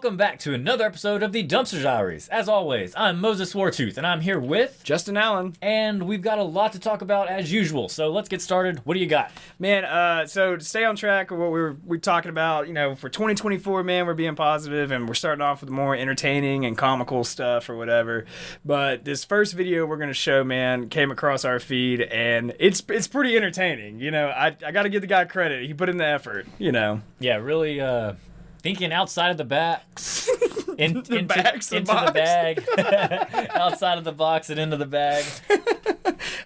welcome back to another episode of the Dumpster Diaries. As always, I'm Moses Wartooth, and I'm here with... Justin Allen. And we've got a lot to talk about as usual, so let's get started. What do you got? Man, so to stay on track of what we're talking about, for 2024, man, we're being positive, and we're starting off with more entertaining and comical stuff or whatever. But this first video we're going to show, man, came across our feed, and it's pretty entertaining. I got to give the guy credit. He put in the effort, Yeah, really... thinking outside of the box, into the bag, outside of the box and into the bag.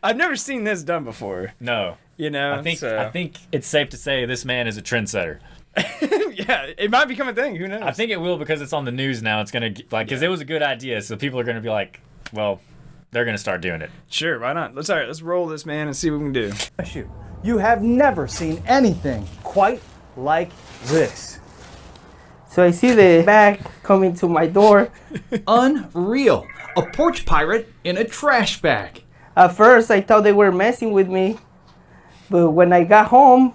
I've never seen this done before. No, I think it's safe to say this man is a trendsetter. Yeah, it might become a thing. Who knows? I think it will because it's on the news now. It's gonna because it was a good idea, so people are gonna be like, well, they're gonna start doing it. Sure, why not? Let's roll this, man, and see what we can do. You have never seen anything quite like this. So I see the bag coming to my door. Unreal. A porch pirate in a trash bag. At first, I thought they were messing with me. But when I got home,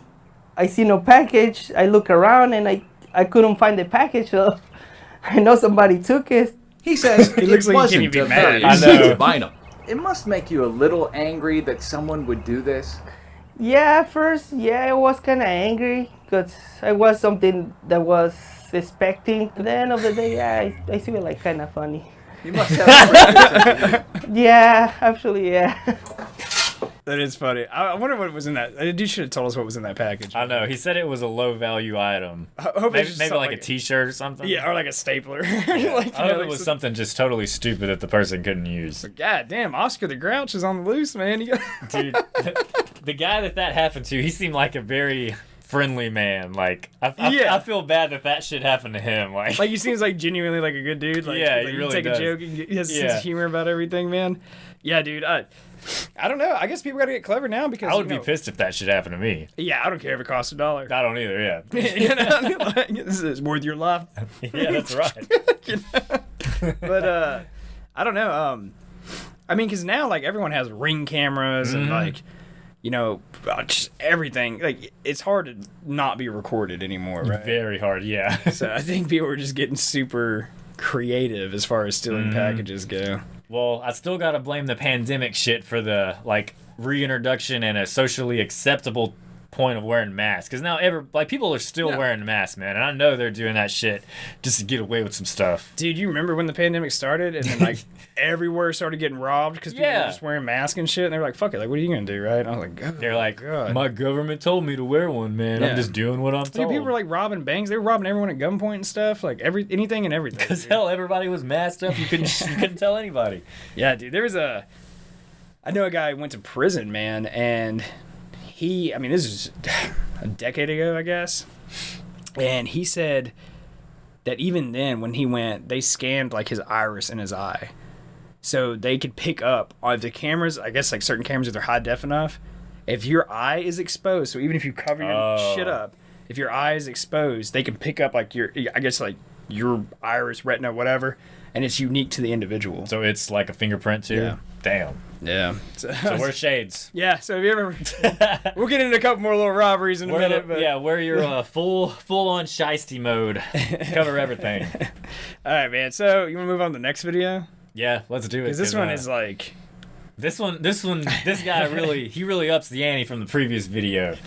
I see no package. I look around and I couldn't find the package. So I know somebody took it. He says it looks like wasn't he can't a even very be mad. easy item. It must make you a little angry that someone would do this. Yeah, at first, I was kind of angry because I was something that was expecting. At the end of the day, I see it like kind of funny. You must have. Yeah, actually, yeah. That is funny. I wonder what was in that. You should have told us what was in that package. I know. He said it was a low value item. I hope maybe like a T-shirt or something. Yeah, or like a stapler. I hope it was something just totally stupid that the person couldn't use. God damn, Oscar the Grouch is on the loose, man. Dude, the guy that happened to, he seemed like a very friendly man. Like, I feel bad that shit happened to him. Like he seems like genuinely like a good dude. Like, yeah, he really take does. a joke and he has a sense of humor about everything, man. Yeah, dude. I don't know. I guess people gotta get clever now because I would be pissed if that shit happened to me. Yeah, I don't care if it costs $1. I don't either. Yeah. This is worth your life. Yeah, that's right. But I don't know. I mean, because now like everyone has Ring cameras and like. Just everything. Like, it's hard to not be recorded anymore, right? Very hard, yeah. So I think people are just getting super creative as far as stealing packages go. Well, I still gotta blame the pandemic shit for the, reintroduction and a socially acceptable point of wearing masks. Because now, people are still wearing masks, man. And I know they're doing that shit just to get away with some stuff. Dude, you remember when the pandemic started and then, everywhere started getting robbed because people were just wearing masks and shit? And they were like, fuck it, what are you gonna do, right? And I was like, they're like, God. My government told me to wear one, man. I'm just doing what I'm told. Dude, people were, robbing banks. They were robbing everyone at gunpoint and stuff. Anything and everything. Because, hell, everybody was masked up. You couldn't tell anybody. Yeah, dude, there was I know a guy who went to prison, man, and this is a decade ago, I guess. And he said that even then, when he went, they scanned, his iris in his eye. So they could pick up on the cameras, I guess, certain cameras, if they're high def enough, if your eye is exposed, so even if you cover your shit up, if your eye is exposed, they can pick up, your iris, retina, whatever, and it's unique to the individual. So it's like a fingerprint, too? Yeah. Damn. Yeah. So wear shades. Yeah, so if you ever... we'll get into a couple more little robberies in a minute. But... Yeah, wear your full-on shiesty mode. Cover everything. All right, man. So you want to move on to the next video? Yeah, let's do it. Because this one is This guy really ups the ante from the previous video.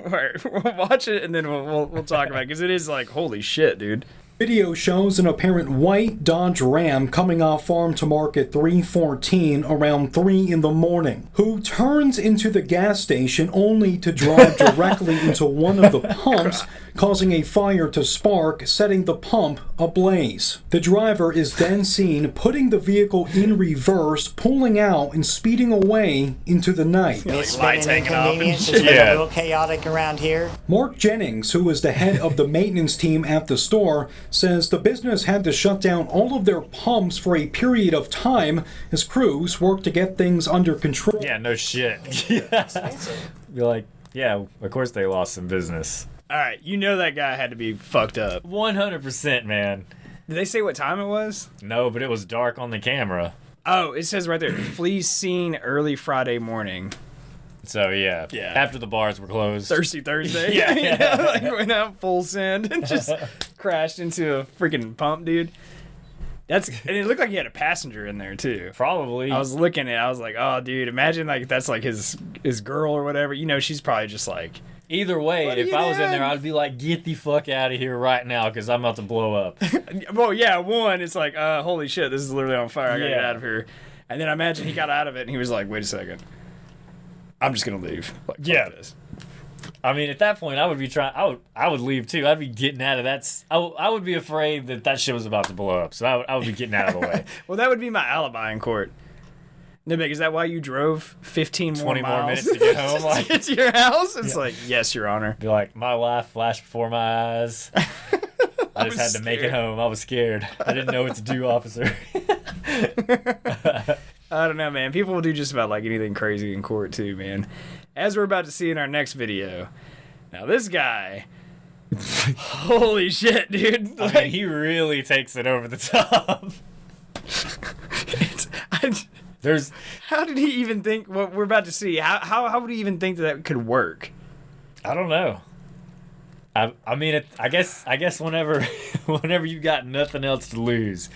All right, we'll watch it and then we'll talk about it because it is holy shit, dude. Video shows an apparent white Dodge Ram coming off Farm to Market 314 around 3 in the morning, who turns into the gas station only to drive directly into one of the pumps, causing a fire to spark, setting the pump ablaze. The driver is then seen putting the vehicle in reverse, pulling out and speeding away into the night. It's been an inconvenience. It's been a little chaotic around here. Mark Jennings, who is the head of the maintenance team at the store, says the business had to shut down all of their pumps for a period of time as crews worked to get things under control. Yeah, no shit. You're like, yeah, of course they lost some business. All right, that guy had to be fucked up. 100%, man. Did they say what time it was? No, but it was dark on the camera. Oh, it says right there, flees scene early Friday morning. So yeah. After the bars were closed. Thirsty Thursday. Yeah. Like went out full send and just crashed into a freaking pump, dude. And it looked like he had a passenger in there too. Probably. I was looking at it, I was like, oh dude, imagine like that's like his girl or whatever. You know, she's probably just like, either way, if I was in there, I'd be like, get the fuck out of here right now because I'm about to blow up. Well, yeah, one, it's like, holy shit, this is literally on fire. I gotta get out of here. And then I imagine he got out of it and he was like, wait a second. I'm just gonna leave. Like, fuck this. I mean, at that point, I would be trying. I would leave too. I'd be getting out of that. I would be afraid that shit was about to blow up. So I would be getting out of the way. Well, that would be my alibi in court. Nibig, is that why you drove 15 20 more more minutes to get home? Like, to get to your house? It's like, yes, Your Honor. Be like, my life flashed before my eyes. I just had to make it home. I was scared. I didn't know what to do, officer. I don't know, man. People will do just about like anything crazy in court too, man. As we're about to see in our next video. Now this guy, holy shit, dude. I mean, he really takes it over the top. How did he even think what we're about to see? How would he even think that could work? I don't know. I mean, I guess whenever you got nothing else to lose,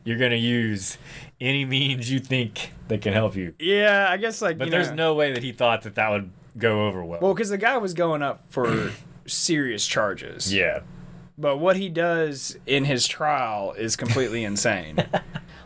you're gonna use any means you think that can help you. Yeah, I guess like. But there's no way that he thought that would go over well. Well, because the guy was going up for serious charges. Yeah. But what he does in his trial is completely insane.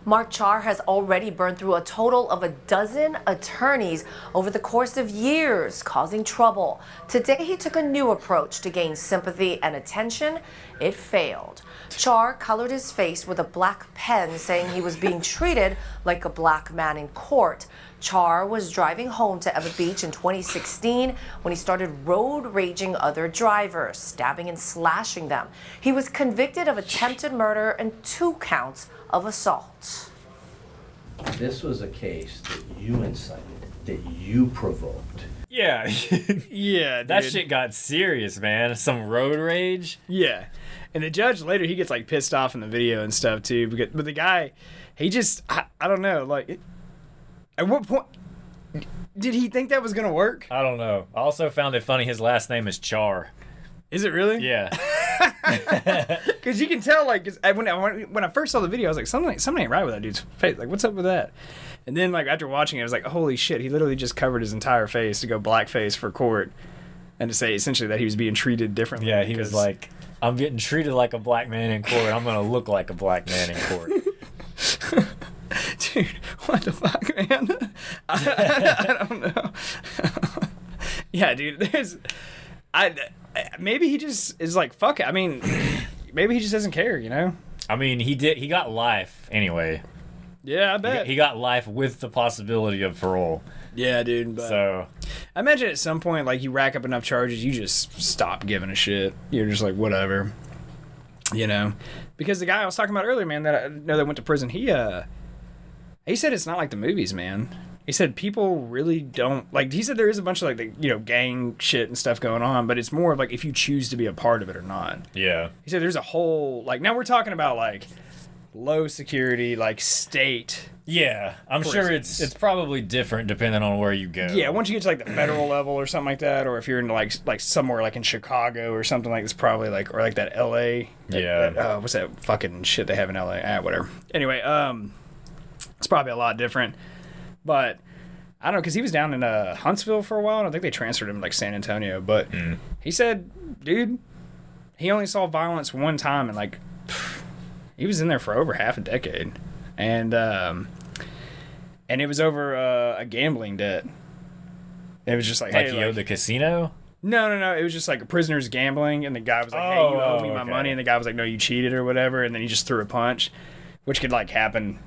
Mark Char has already burned through a total of 12 attorneys over the course of years, causing trouble. Today, he took a new approach to gain sympathy and attention. It failed. Char colored his face with a black pen, saying he was being treated like a black man in court. Char was driving home to Eva Beach in 2016 when he started road raging other drivers, stabbing and slashing them. He was convicted of attempted murder and 2 counts of assault. This was a case that you incited, that you provoked. Yeah. Yeah, dude. That shit got serious, man. Some road rage. Yeah. And the judge later, he gets like pissed off in the video and stuff too. But the guy, he just, I don't know, like, at what point did he think that was going to work? I don't know. I also found it funny his last name is Char. Is it really? Yeah. Because you can tell, like, cause when I first saw the video, I was like, something ain't right with that dude's face. Like, what's up with that? And then, like, after watching it, I was like, holy shit, he literally just covered his entire face to go blackface for court and to say essentially that he was being treated differently. Yeah, he was like, I'm getting treated like a black man in court. I'm going to look like a black man in court. Dude, what the fuck, man? I don't know. Yeah, dude, maybe he just is like, fuck it. I mean, maybe he just doesn't care, you know? I mean, he got life anyway. Yeah, I bet. He got life with the possibility of parole. Yeah, dude. But so I imagine at some point, like, you rack up enough charges, you just stop giving a shit. You're just like, whatever. You know? Because the guy I was talking about earlier, man, that I know that went to prison, he said it's not like the movies, man. He said people really don't, like, he said there is a bunch of, like, gang shit and stuff going on, but it's more of, like, if you choose to be a part of it or not. Yeah. He said there's a whole, like, now we're talking about, like, low security, like, state. Yeah. I'm sure it's probably different depending on where you go. Yeah, once you get to, like, the federal level or something like that, or if you're in, like somewhere, like, in Chicago or something like this, probably, like, or, like, that L.A. Yeah. What's that fucking shit they have in L.A.? Whatever. Anyway, it's probably a lot different. But I don't know, because he was down in Huntsville for a while, and I think they transferred him to, like, San Antonio. But he said, dude, he only saw violence one time, and, like, he was in there for over half a decade. And it was over a gambling debt. It was just like, like hey, he owed the casino? No. It was just like a prisoner's gambling, and the guy was like, hey, you owe me my money. And the guy was like, no, you cheated or whatever. And then he just threw a punch, which could, like, happen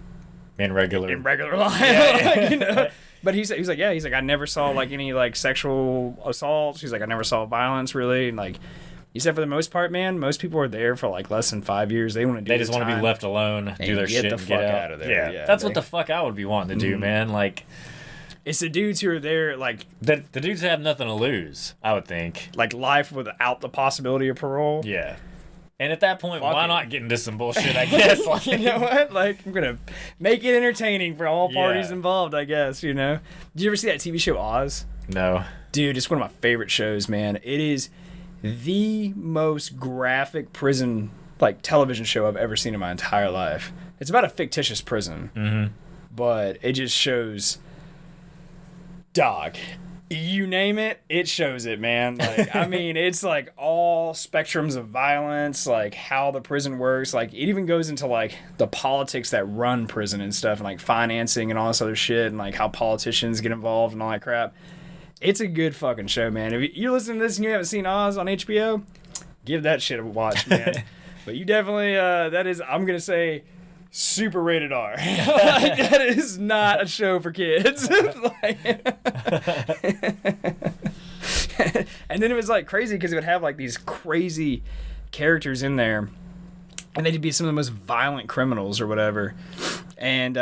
in regular life. Yeah. Like, you know? But he's like, I never saw, like, any, like, sexual assaults. He's like, I never saw violence, really. And, like, he said for the most part, man, most people are there for, like, less than 5 years. They want to do They just want to be left alone, do their shit, and get out of there. Yeah, that's what the fuck I would be wanting to do, man. Like, it's the dudes who are there, like, the dudes have nothing to lose, I would think. Like, life without the possibility of parole. Yeah. And at that point, why not get into some bullshit, I guess? Like, you know what? Like, I'm going to make it entertaining for all parties involved, I guess, you know? Did you ever see that TV show Oz? No. Dude, it's one of my favorite shows, man. It is the most graphic prison, like, television show I've ever seen in my entire life. It's about a fictitious prison, but it just shows, dog, you name it, it shows it, man. Like, I mean, it's like all spectrums of violence, like how the prison works. Like, it even goes into like the politics that run prison and stuff, and like financing and all this other shit, and like how politicians get involved and all that crap. It's a good fucking show, man. If you're listening to this and you haven't seen Oz on HBO, give that shit a watch, man. But you definitely, that is, I'm going to say, super rated R. Like, that is not a show for kids. Like, and then it was like crazy because it would have like these crazy characters in there, and they'd be some of the most violent criminals or whatever. And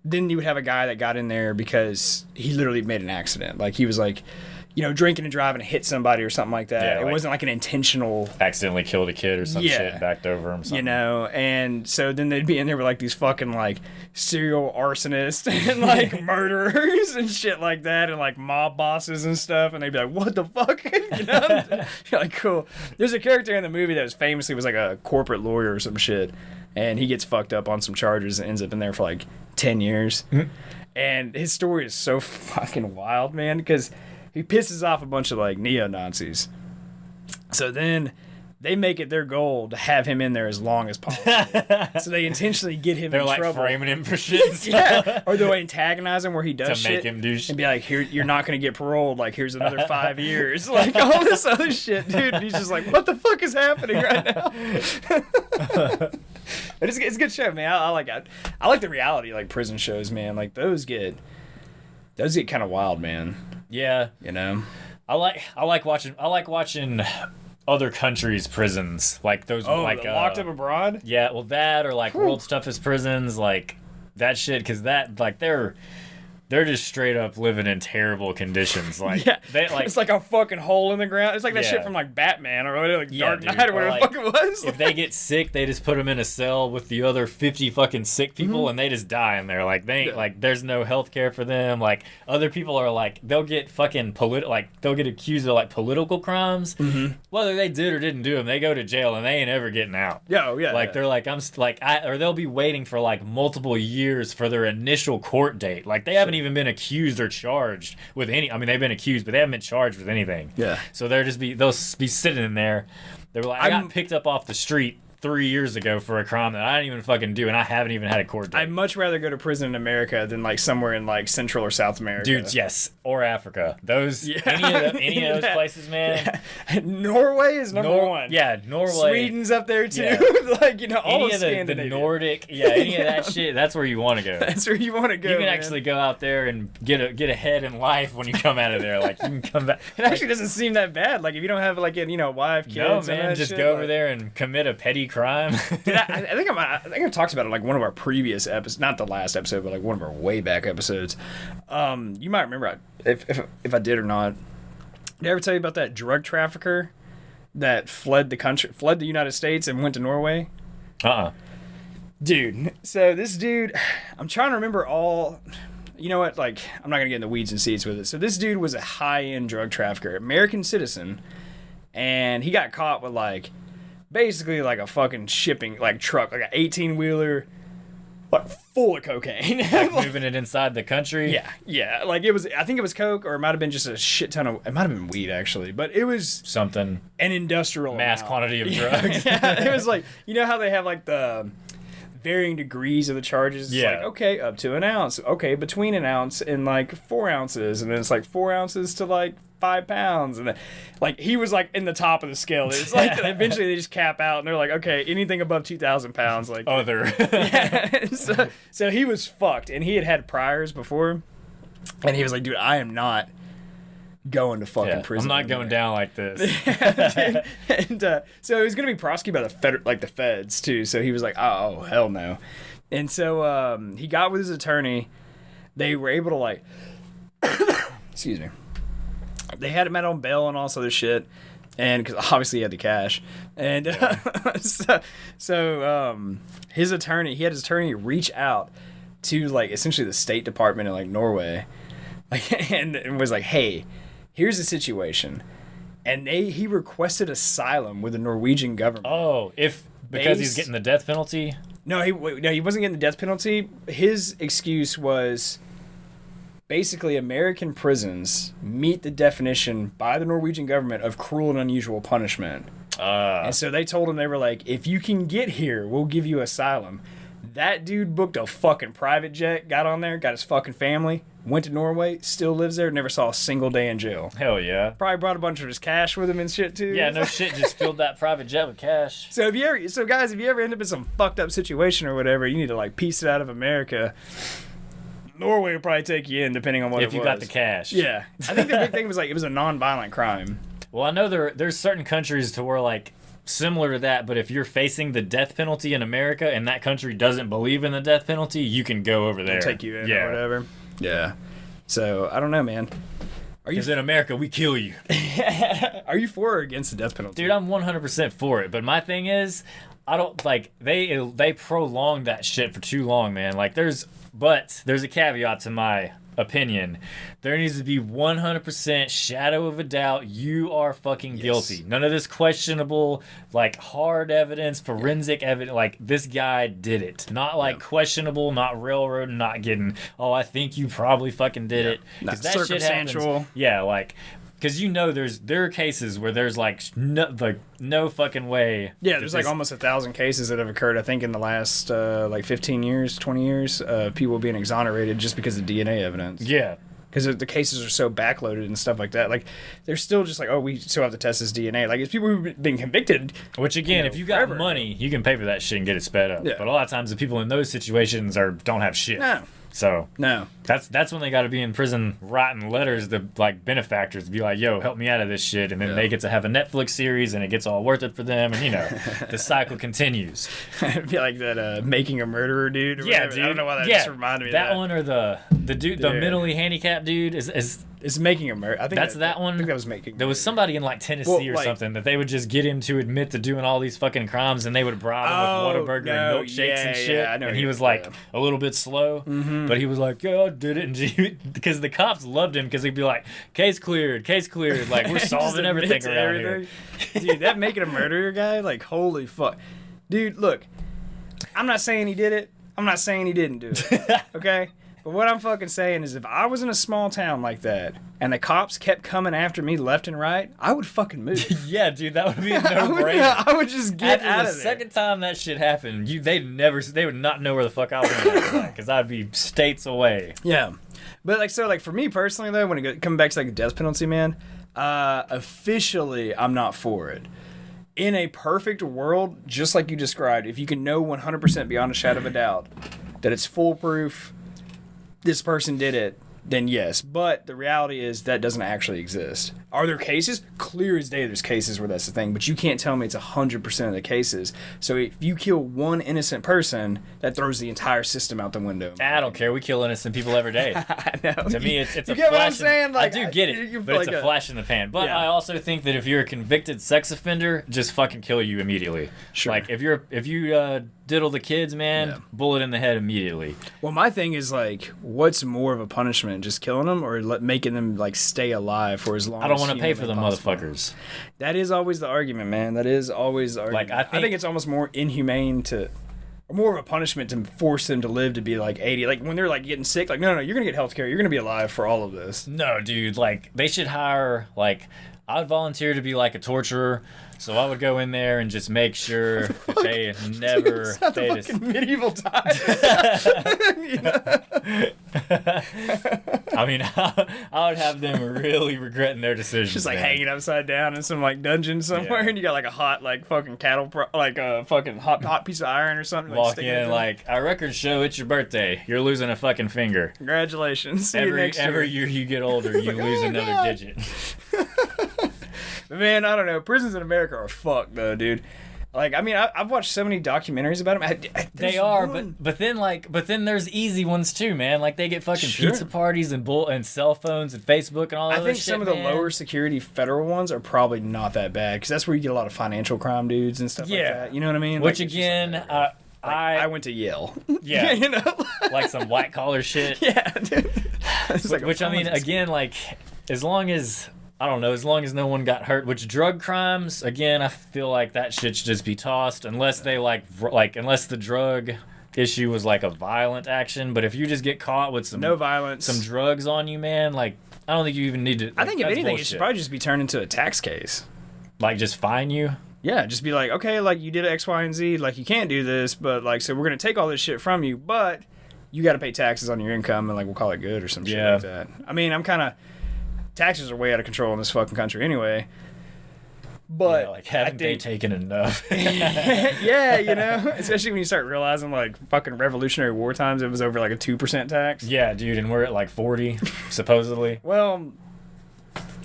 then you would have a guy that got in there because he literally made an accident. Like, he was like, you know, drinking and driving and hit somebody or something like that. Yeah, it like, wasn't like an intentional... accidentally killed a kid or some shit and backed over him. You know, and so then they'd be in there with like these fucking like serial arsonists and like murderers and shit like that, and like mob bosses and stuff, and they'd be like, what the fuck? You know? You're like, cool. There's a character in the movie that was famously was like a corporate lawyer or some shit, and he gets fucked up on some charges and ends up in there for like 10 years. And his story is so fucking wild, man, because he pisses off a bunch of like neo-Nazis. So then they make it their goal to have him in there as long as possible. So they intentionally get him in trouble. They're like framing him for shit. Yeah. Or they'll antagonize him where he does to shit. make him do shit. And be like, here, you're not going to get paroled. Like, here's another 5 years. Like, all this other shit, dude. And he's just like, what the fuck is happening right now? But it's a good show, man. I like it. I like the reality, like, prison shows, man. Like, those get kind of wild, man. Yeah. You know? I like watching other countries' prisons, like those, like Locked Up Abroad. Yeah, well, that or like World's Toughest Prisons, like that shit, because that, like, they're just straight up living in terrible conditions. Like, yeah, they like it's like a fucking hole in the ground. It's like that shit from like Batman or whatever, like Dark Knight or whatever the fuck it was. If they get sick, they just put them in a cell with the other 50 fucking sick people, and they just die in there. Like, they ain't, like, there's no health care for them. Like, other people are like, they'll get fucking they'll get accused of like political crimes, whether they did or didn't do them. They go to jail and they ain't ever getting out. Like, they're like, or they'll be waiting for like multiple years for their initial court date. Like, they haven't even been accused or charged with any. I mean, they've been accused, but they haven't been charged with anything. Yeah. So they'll be sitting in there. They were like, I got picked up off the street 3 years ago for a crime that I didn't even fucking do, and I haven't even had a court date. I'd much rather go to prison in America than like somewhere in like Central or South America. Dudes, yes, or Africa. Those any of those places, man. Yeah. Norway is number one. Yeah, Norway. Sweden's up there too. Yeah. Like, you know, all of the Nordic. Yeah, any of that shit. That's where you want to go. That's where you want to go. You can actually go out there and get ahead in life when you come out of there. Like, you can come back. It actually doesn't seem that bad. Like, if you don't have like a wife, kids. No, man, just go over there and commit a petty crime. Dude, I think I've talked about it like one of our previous episodes, not the last episode, but like one of our way back episodes. You might remember if I did or not. Did I ever tell you about that drug trafficker that fled the United States and went to Norway? Dude, so this dude, I'm trying to remember all. You know what? Like, I'm not gonna get in the weeds and seeds with it. So this dude was a high-end drug trafficker, American citizen, and he got caught with like. Basically like a fucking shipping like truck, like an 18-wheeler, like full of cocaine. Like moving it inside the country. Yeah. Like I think it was coke, or it might have been just a shit ton of. It might have been weed actually, but it was something. An industrial mass amount. Quantity of drugs. Yeah, it was like, you know how they have like the varying degrees of the charges. It's like, okay, up to an ounce. Okay, between an ounce and like 4 ounces, and then it's like 4 ounces to like 5 pounds, and then, like, he was like in the top of the scale. It's like eventually they just cap out, and they're like, okay, anything above 2,000 pounds, like other. So he was fucked, and he had priors before, and he was like, dude, I am not going to fucking prison. I'm not going down like this. And so he was gonna be prosecuted by the feds too. So he was like, oh hell no. And so he got with his attorney. They were able to like, excuse me. They had him out on bail and all this other shit, and because obviously he had the cash, and his attorney, he had his attorney reach out to like essentially the State Department in like Norway, and was like, hey, here's the situation. And he requested asylum with the Norwegian government. Oh, because he's getting the death penalty? No, he wasn't getting the death penalty. His excuse was basically American prisons meet the definition by the Norwegian government of cruel and unusual punishment. And so they told him, they were like, if you can get here, we'll give you asylum. That dude booked a fucking private jet, got on there, got his fucking family, went to Norway, still lives there, never saw a single day in jail. Hell yeah. Probably brought a bunch of his cash with him and shit too. Yeah, no shit, just filled that private jet with cash. So guys, if you ever end up in some fucked up situation or whatever, you need to like piece it out of America. Norway will probably take you in depending on what it was. If you got the cash. Yeah. I think the big thing was like it was a non-violent crime. Well, I know there's certain countries to where like similar to that, but if you're facing the death penalty in America and that country doesn't believe in the death penalty, you can go over there. They'll take you in or whatever. Yeah. So, I don't know, man. Because in America, we kill you. Are you for or against the death penalty? Dude, I'm 100% for it. But my thing is, I don't, like, they prolonged that shit for too long, man. Like, there's a caveat to my opinion. There needs to be 100% shadow of a doubt you are fucking guilty. None of this questionable, like, hard evidence, forensic evidence. Like, this guy did it. Not like questionable, not railroad, not getting, oh, I think you probably fucking did it. Not that circumstantial. Shit happens. Yeah, like, because you know there are cases where there's like no fucking way. Yeah, there's like almost 1,000 cases that have occurred, I think, in the last like 15 years, 20 years, people being exonerated just because of DNA evidence. Yeah. Because the cases are so backloaded and stuff like that. Like, they're still just like, oh, we still have to test this DNA. Like, it's people who've been convicted. Which, again, if you got money, you can pay for that shit and get it sped up. Yeah. But a lot of times the people in those situations don't have shit. No. So no, that's when they got to be in prison writing letters to like benefactors, be like, "Yo, help me out of this shit," and then they get to have a Netflix series, and it gets all worth it for them, and you know, the cycle continues. It'd be like that Making a Murderer dude. Or whatever. Dude. I don't know why that just reminded me. That of that one or the dude, the mentally handicapped dude is Making a Murderer. I think that's that one. I think that was Making. There was somebody in like Tennessee or something that they would just get him to admit to doing all these fucking crimes, and they would bribe him with Whataburger and milkshakes and shit. Yeah, I know. And he was like a little bit slow, but he was like, "Yeah, I did it," and because the cops loved him because he'd be like, "Case cleared, case cleared." Like, we're solving everything around here. Dude, that Making a Murderer guy, like, holy fuck, dude. Look, I'm not saying he did it. I'm not saying he didn't do it. Okay. But what I'm fucking saying is if I was in a small town like that and the cops kept coming after me left and right, I would fucking move. Yeah, dude, that would be a no-brainer. I would just get After out the of there. second time that shit happened, they would not know where the fuck I was going because I'd be states away. Yeah. But like for me personally though, when it coming back to like the death penalty, man, officially I'm not for it. In a perfect world, just like you described, if you can know 100% beyond a shadow of a doubt that it's foolproof, this person did it, then yes. But the reality is that doesn't actually exist. Are there cases? Clear as day there's cases where that's the thing, but you can't tell me it's 100% of the cases. So if you kill one innocent person, that throws the entire system out the window. I don't care. We kill innocent people every day. I know. To me, it's a get flash. What I'm saying? Like, I do get it, but it's a flash in the pan. But I also think that if you're a convicted sex offender, just fucking kill you immediately. Sure. Like, if you diddle the kids, man, bullet in the head immediately. Well, my thing is like, what's more of a punishment, just killing them or making them like stay alive for as long? I don't want to pay for the motherfuckers. That is always the argument, man. That is always the argument. Like, I think it's almost more inhumane or more of a punishment to force them to live to be like 80. Like when they're like getting sick, like no, you're gonna get health care. You're gonna be alive for all of this. No, dude. Like they should hire like. I would volunteer to be like a torturer, so I would go in there and just make sure that they never stayed the medieval times. I mean, I would have them really regretting their decisions. Just like hanging upside down in some like dungeon somewhere, and you got like a hot like fucking like a fucking hot piece of iron or something. Walk in like, our records show it's your birthday. You're losing a fucking finger. Congratulations. See you next year. Every year you get older, you lose another digit. But man, I don't know. Prisons in America are fucked though, dude. Like, I mean, I've watched so many documentaries about them. They are, but then there's easy ones too, man. Like they get fucking pizza parties and cell phones and Facebook and all that. I think some of the lower security federal ones are probably not that bad because that's where you get a lot of financial crime dudes and stuff like that. You know what I mean? Which again, I went to Yale. Yeah, you know, like some white collar shit. Yeah, dude. Which I mean, again, like, as long as no one got hurt. Which drug crimes, again, I feel like that shit should just be tossed unless they unless the drug issue was like a violent action. But if you just get caught with no violence, some drugs on you, man, like, I don't think you even need to. I think if anything, it should probably just be turned into a tax case. Like, just fine you. Yeah, just be like, okay, like, you did X, Y, and Z, like, you can't do this, but, like, so we're going to take all this shit from you, but you got to pay taxes on your income, and, like, we'll call it good or some shit like that. I mean, taxes are way out of control in this fucking country anyway. But yeah, like, haven't they taken enough? Yeah, you know, especially when you start realizing, like, fucking Revolutionary War times, it was over, like, a 2% tax. Yeah, dude, and we're at, like, 40, supposedly. Well,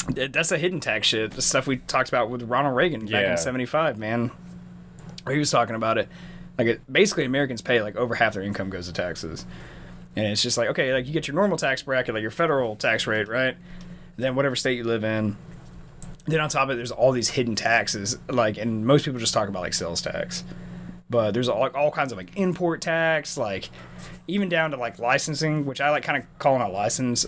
that's the hidden tax shit. The stuff we talked about with Ronald Reagan back in 75, man. He was talking about it. Like, basically, Americans pay, like, over half their income goes to taxes. And it's just like, okay, like, you get your normal tax bracket, like your federal tax rate, right? Then whatever state you live in. Then on top of it, there's all these hidden taxes, like, and most people just talk about, like, sales tax. But there's all kinds of, like, import tax, like, even down to, like, licensing, which I like kind of calling a license.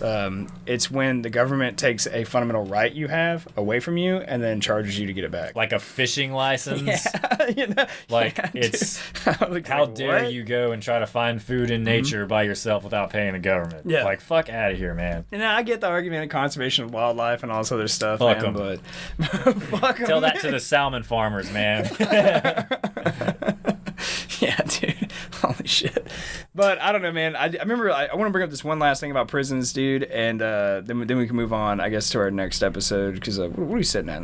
It's when the government takes a fundamental right you have away from you and then charges you to get it back. Like a fishing license? Yeah. You know? Like, yeah, it's, like, how dare you go and try to find food in nature by yourself without paying the government? Yeah. Like, fuck out of here, man. And I get the argument of conservation of wildlife and all this other stuff, Fuck man, 'em. but fuck 'em. Tell that to the salmon farmers, man. Yeah, dude. Holy shit. But I don't know, man. I remember, I want to bring up this one last thing about prisons, dude, and then we can move on, I guess, to our next episode, because what are we sitting at?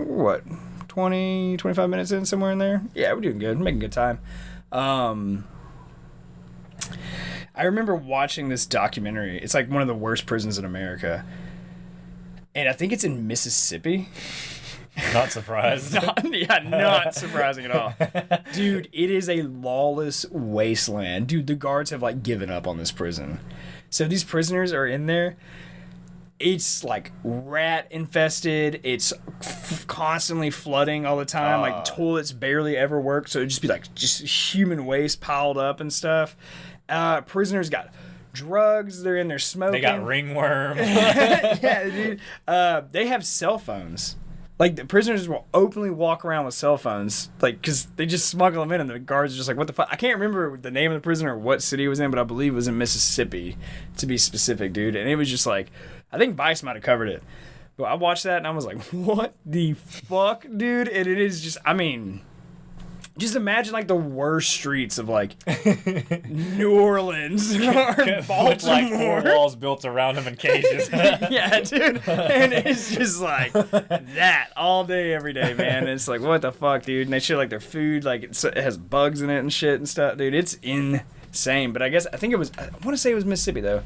What? 20, 25 minutes in, somewhere in there? Yeah, we're doing good. We're making good time. I remember watching this documentary. It's like one of the worst prisons in America. And I think it's in Mississippi. Not surprised. Not surprising at all. Dude, it is a lawless wasteland. Dude, the guards have, like, given up on this prison. So these prisoners are in there. It's, like, rat infested. It's constantly flooding all the time. Like, toilets barely ever work. So it'd just be, like, just human waste piled up and stuff. Prisoners got drugs. They're in there smoking. They got ringworm. Yeah, dude. They have cell phones. Like, the prisoners will openly walk around with cell phones, like, because they just smuggle them in, and the guards are just like, what the fuck? I can't remember the name of the prison or what city it was in, but I believe it was in Mississippi, to be specific, dude. And it was just like, I think Vice might have covered it. But I watched that, and I was like, what the fuck, dude? And it is just, I mean, just imagine, like, the worst streets of, like, New Orleans or Baltimore. With, like, 4 walls built around them in cages. Yeah, dude. And it's just, like, that all day, every day, man. And it's like, what the fuck, dude? And they show, like, their food, like, it has bugs in it and shit and stuff. Dude, it's insane. But I want to say it was Mississippi, though.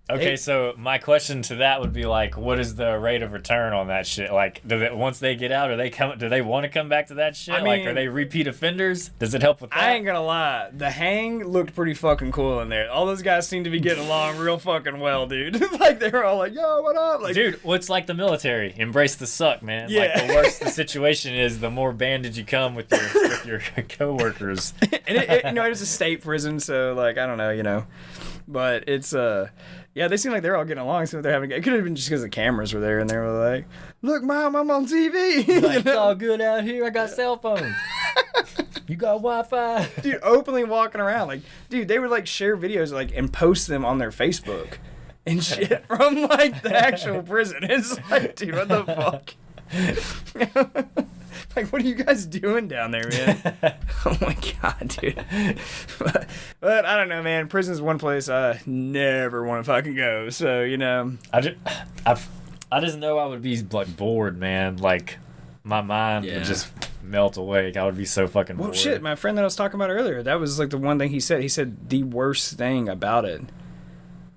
Okay, so my question to that would be, like, what is the rate of return on that shit? Like, once they get out, do they want to come back to that shit? I mean, like, are they repeat offenders? Does it help with that? I ain't gonna lie. The hang looked pretty fucking cool in there. All those guys seem to be getting along real fucking well, dude. Like, they were all like, yo, what up? Like, dude, it's like the military. Embrace the suck, man. Yeah. Like, the worse the situation is, the more banded you come with your coworkers. And it was a state prison, so, like, I don't know, you know. But it's, yeah, they seem like they're all getting along. So they're having. It could have been just because the cameras were there, and they were like, "Look, Mom, I'm on TV." Like, it's all good out here. I got cell phones. You got Wi-Fi. Dude, openly walking around, like, dude, they would like share videos, like, and post them on their Facebook and shit from like the actual prison. It's like, dude, what the fuck? Like, what are you guys doing down there, man? Oh my god, dude. But I don't know, man. Prison's one place I never want to fucking go. So, you know, I just know I would be, like, bored, man. Like, my mind would just melt away. I would be so fucking bored. Well, shit, my friend that I was talking about earlier, that was like the one thing he said. He said the worst thing about it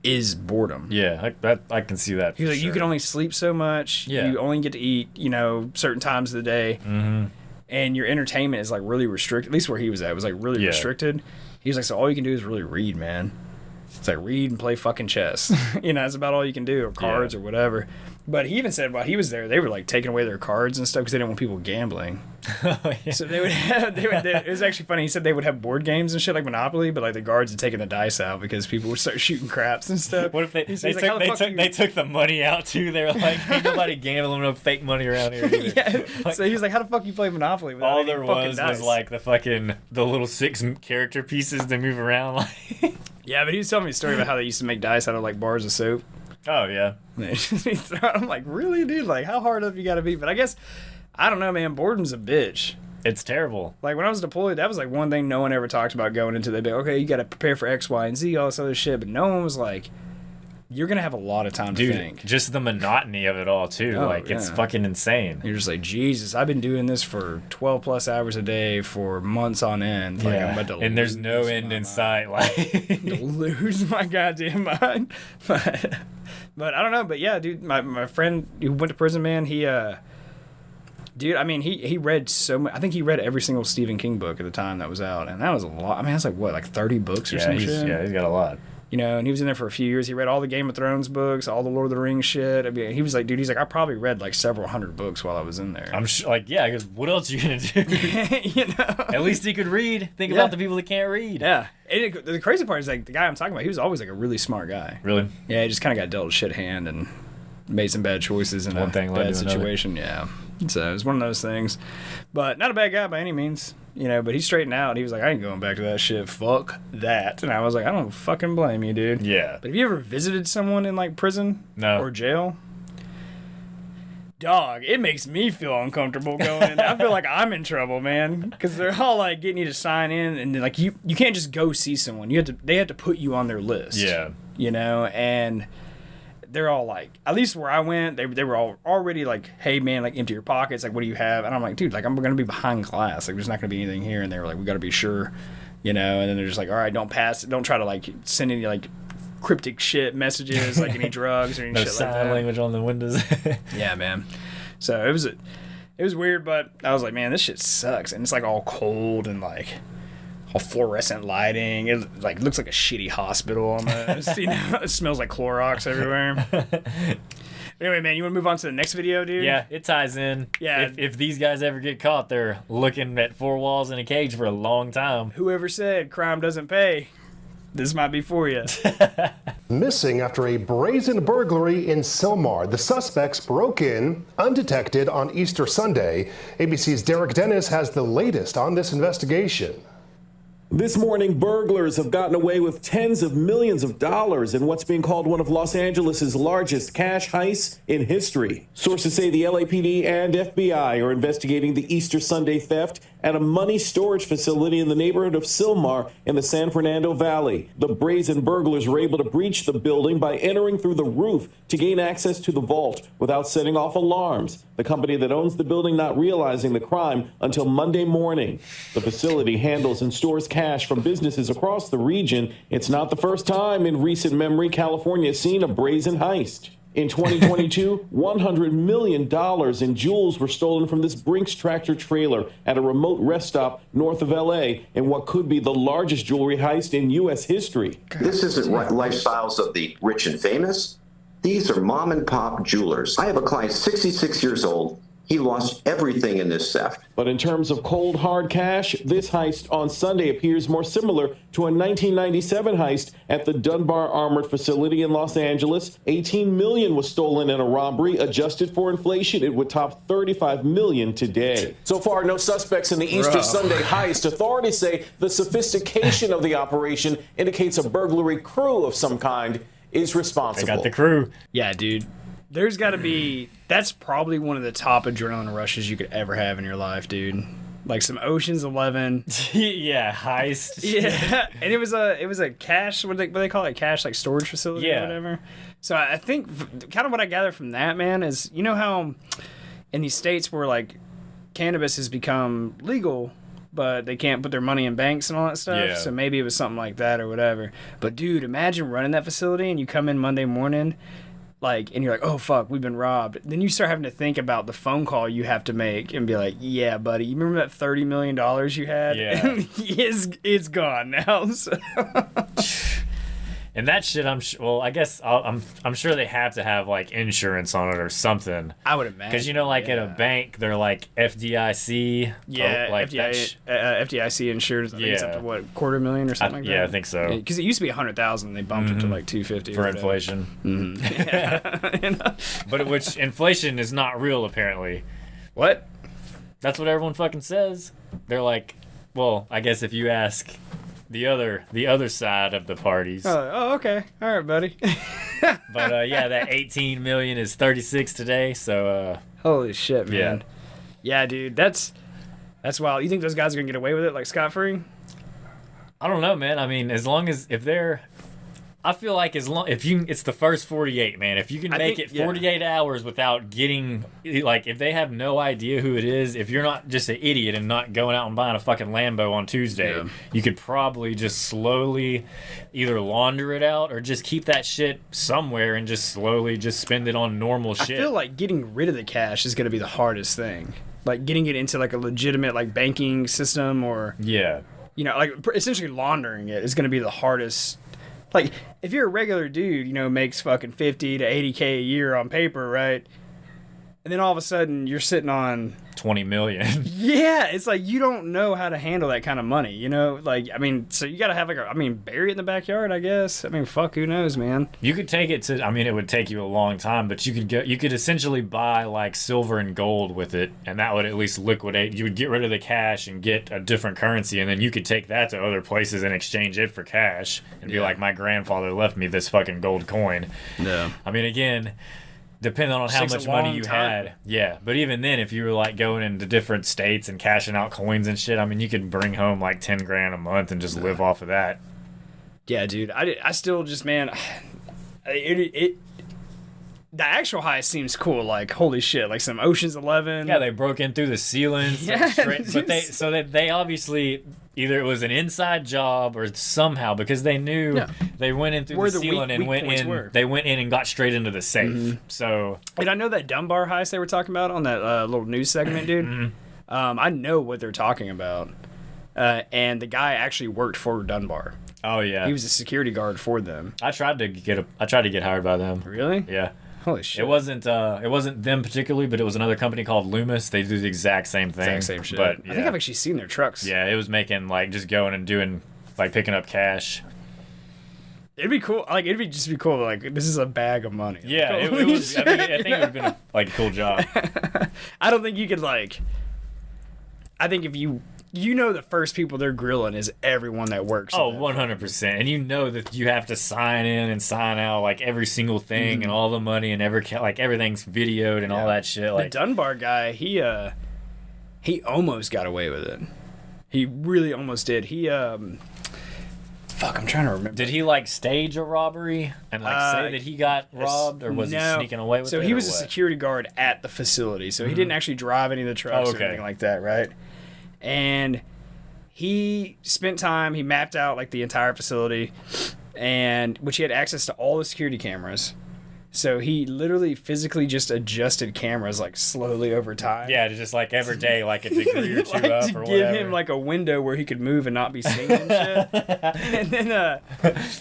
is boredom. Yeah, I can see that. He's like, you can only sleep so much. Yeah. You only get to eat, you know, certain times of the day. Mm-hmm. And your entertainment is, like, really restricted. At least where he was at, it was, like, really restricted. He was like, so all you can do is really read, man. It's like read and play fucking chess. That's about all you can do, or cards or whatever. But he even said while he was there, they were like taking away their cards and stuff because they didn't want people gambling. So they would have. It was actually funny. He said they would have board games and shit like Monopoly, but like the guards had taken the dice out because people would start shooting craps and stuff. What if they took the money out too? They were like, ain't nobody gambling no fake money around here either. So he was like, how the fuck you play Monopoly without all any there fucking was dice? like the little 6 character pieces to move around. Like, yeah, but he was telling me a story about how they used to make dice out of like bars of soap. oh yeah. I'm like, really, dude? Like, how hard up you gotta be? But I guess, I don't know, man. Boredom's a bitch. It's terrible. Like, when I was deployed, that was like one thing no one ever talked about going into. They'd be like, okay, you gotta prepare for X, Y, and Z, all this other shit. But no one was like, you're gonna have a lot of time to think. Just the monotony of it all too. It's fucking insane. You're just like, Jesus, I've been doing this for 12 plus hours a day for months on end. Like, I'm about to and there's no end in sight. Like, to lose my goddamn mind. But I don't know. But yeah, dude, my friend who went to prison, man, he read so much. I think he read every single Stephen King book at the time that was out, and that was a lot. I mean, that's like what, like 30 books or some shit. Yeah, he's got a lot. And he was in there for a few years. He read all the Game of Thrones books, all the Lord of the Rings shit. I mean, he was like, dude, he's like, I probably read like several hundred books while I was in there. I'm sure, like, yeah, because what else are you gonna do? At least he could read. Think about the people that can't read. Yeah. And the crazy part is like the guy I'm talking about, he was always like a really smart guy. Really? Yeah, he just kind of got dealt a shit hand and made some bad choices in One a thing led bad to situation. Yeah. So it was one of those things. But not a bad guy by any means. But he straightened out. He was like, I ain't going back to that shit. Fuck that. And I was like, I don't fucking blame you, dude. Yeah. But have you ever visited someone in like prison? No. Or jail? Dog, it makes me feel uncomfortable going in. I feel like I'm in trouble, man, because they're all like getting you to sign in, and then, like you can't just go see someone. They have to put you on their list. Yeah. And they're all like, at least where I went, they were all already like, hey man, like empty your pockets, like what do you have? And I'm like, dude, like I'm gonna be behind glass, like there's not gonna be anything here. And they were like, we gotta be sure, and then they're just like, all right, don't pass it, don't try to like send any like cryptic shit messages, like any drugs or any no shit like that. sign language on the windows. Yeah, man. So it was weird, but I was like, man, this shit sucks, and it's like all cold and like all fluorescent lighting. It like looks like a shitty hospital almost. It smells like Clorox everywhere. Anyway, man, you want to move on to the next video, dude? Yeah, it ties in. Yeah. If these guys ever get caught, they're looking at 4 walls in a cage for a long time. Whoever said crime doesn't pay, this might be for you. Missing after a brazen burglary in Sylmar. The suspects broke in undetected on Easter Sunday. ABC's Derek Dennis has the latest on this investigation. This morning, burglars have gotten away with tens of millions of dollars in what's being called one of Los Angeles' largest cash heists in history. Sources say the LAPD and FBI are investigating the Easter Sunday theft at a money storage facility in the neighborhood of Sylmar in the San Fernando Valley. The brazen burglars were able to breach the building by entering through the roof to gain access to the vault without setting off alarms. The company that owns the building not realizing the crime until Monday morning. The facility handles and stores cash from businesses across the region. It's not the first time in recent memory California has seen a brazen heist. In 2022, $100 million in jewels were stolen from this Brinks tractor trailer at a remote rest stop north of LA in what could be the largest jewelry heist in U.S. history. This isn't lifestyles of the rich and famous. These are mom and pop jewelers. I have a client, 66 years old. He lost everything in this theft. But in terms of cold, hard cash, this heist on Sunday appears more similar to a 1997 heist at the Dunbar Armored Facility in Los Angeles. $18 million was stolen in a robbery. Adjusted for inflation, it would top $35 million today. So far, no suspects in the Easter Sunday heist. Authorities say the sophistication of the operation indicates a burglary crew of some kind is responsible. They got the crew. Yeah, dude. There's got to be... That's probably one of the top adrenaline rushes you could ever have in your life, dude. Like some Ocean's 11. Yeah, heist. Yeah, and it was a cash. What do they call it? Cash like storage facility or whatever. So I think kind of what I gather from that, man, is you know how in these states where like cannabis has become legal, but they can't put their money in banks and all that stuff. Yeah. So maybe it was something like that or whatever. But dude, imagine running that facility and you come in Monday morning. Like, and you're like, oh, fuck, we've been robbed. Then you start having to think about the phone call you have to make and be like, yeah, buddy, you remember that $30 million you had? Yeah. It's gone now. So. And that shit, I guess I'm sure they have to have like insurance on it or something. I would imagine. Because at a bank, they're like FDIC. Yeah, like FDIC insured. I think it's up to what, $250,000 or something like that. Yeah, I think so. Because it used to be $100,000, they bumped it to like $250,000 for inflation. But which inflation is not real apparently. What? That's what everyone fucking says. They're like, well, I guess if you ask the other side of the parties. Oh, okay. All right, buddy. But that 18 million is 36 today. So holy shit, man. Yeah, dude, that's wild. You think those guys are gonna get away with it like scot-free? I don't know, man. I mean, I feel like it's the first 48, man. If you can make it 48 hours without getting, like, if they have no idea who it is, if you're not just an idiot and not going out and buying a fucking Lambo on Tuesday, you could probably just slowly either launder it out or just keep that shit somewhere and just slowly just spend it on normal shit. I feel like getting rid of the cash is going to be the hardest thing. Like, getting it into, like, a legitimate, like, banking system or... Yeah. Like, essentially laundering it is going to be the hardest... Like, if you're a regular dude, makes fucking 50 to 80K a year on paper, right? And then all of a sudden, you're sitting on... 20 million. Yeah, it's like, you don't know how to handle that kind of money, Like, I mean, so you gotta have, bury it in the backyard, I guess. I mean, fuck, who knows, man? You could take it to... it would take you a long time, but you could essentially buy, like, silver and gold with it, and that would at least liquidate. You would get rid of the cash and get a different currency, and then you could take that to other places and exchange it for cash, and be like, my grandfather left me this fucking gold coin. Yeah. I mean, again... Depending on how much money you had. Yeah. But even then, if you were like going into different states and cashing out coins and shit, you could bring home like 10 grand a month and just live off of that. Yeah, dude. I still just, man, the actual heist seems cool. Like, holy shit, like some Ocean's 11. Yeah, they broke in through the ceiling. Yeah, but they obviously either it was an inside job or somehow because they knew they went in through the ceiling and went in. They went in and got straight into the safe. Mm-hmm. So, and I know that Dunbar heist they were talking about on that little news segment, dude. I know what they're talking about, and the guy actually worked for Dunbar. Oh yeah, he was a security guard for them. I tried to get hired by them. Really? Yeah. Holy shit. It wasn't them particularly, but it was another company called Loomis. They do the exact same thing. Exact same shit. But I think I've actually seen their trucks. Yeah, it was making like just going and doing like picking up cash. It'd be cool. Like it'd just be cool. Like this is a bag of money. Yeah, it was. I think it would have been a cool job. I don't think you could like. I think if you the first people they're grilling is everyone that works. Oh, 100%. And you know that you have to sign in and sign out like every single thing and all the money and everything's videoed and all that shit. Like the Dunbar guy, he almost got away with it. He really almost did. He fuck, I'm trying to remember. Did he like stage a robbery and like say that he got robbed, or was he sneaking away with it? So he was a security guard at the facility. So he didn't actually drive any of the trucks or anything like that, right? And he spent time, he mapped out like the entire facility, and which he had access to all the security cameras. So he literally physically just adjusted cameras like slowly over time. Yeah, just like every day, like a degree or two like up to or give whatever. him like a window where he could move and not be seen and shit. And then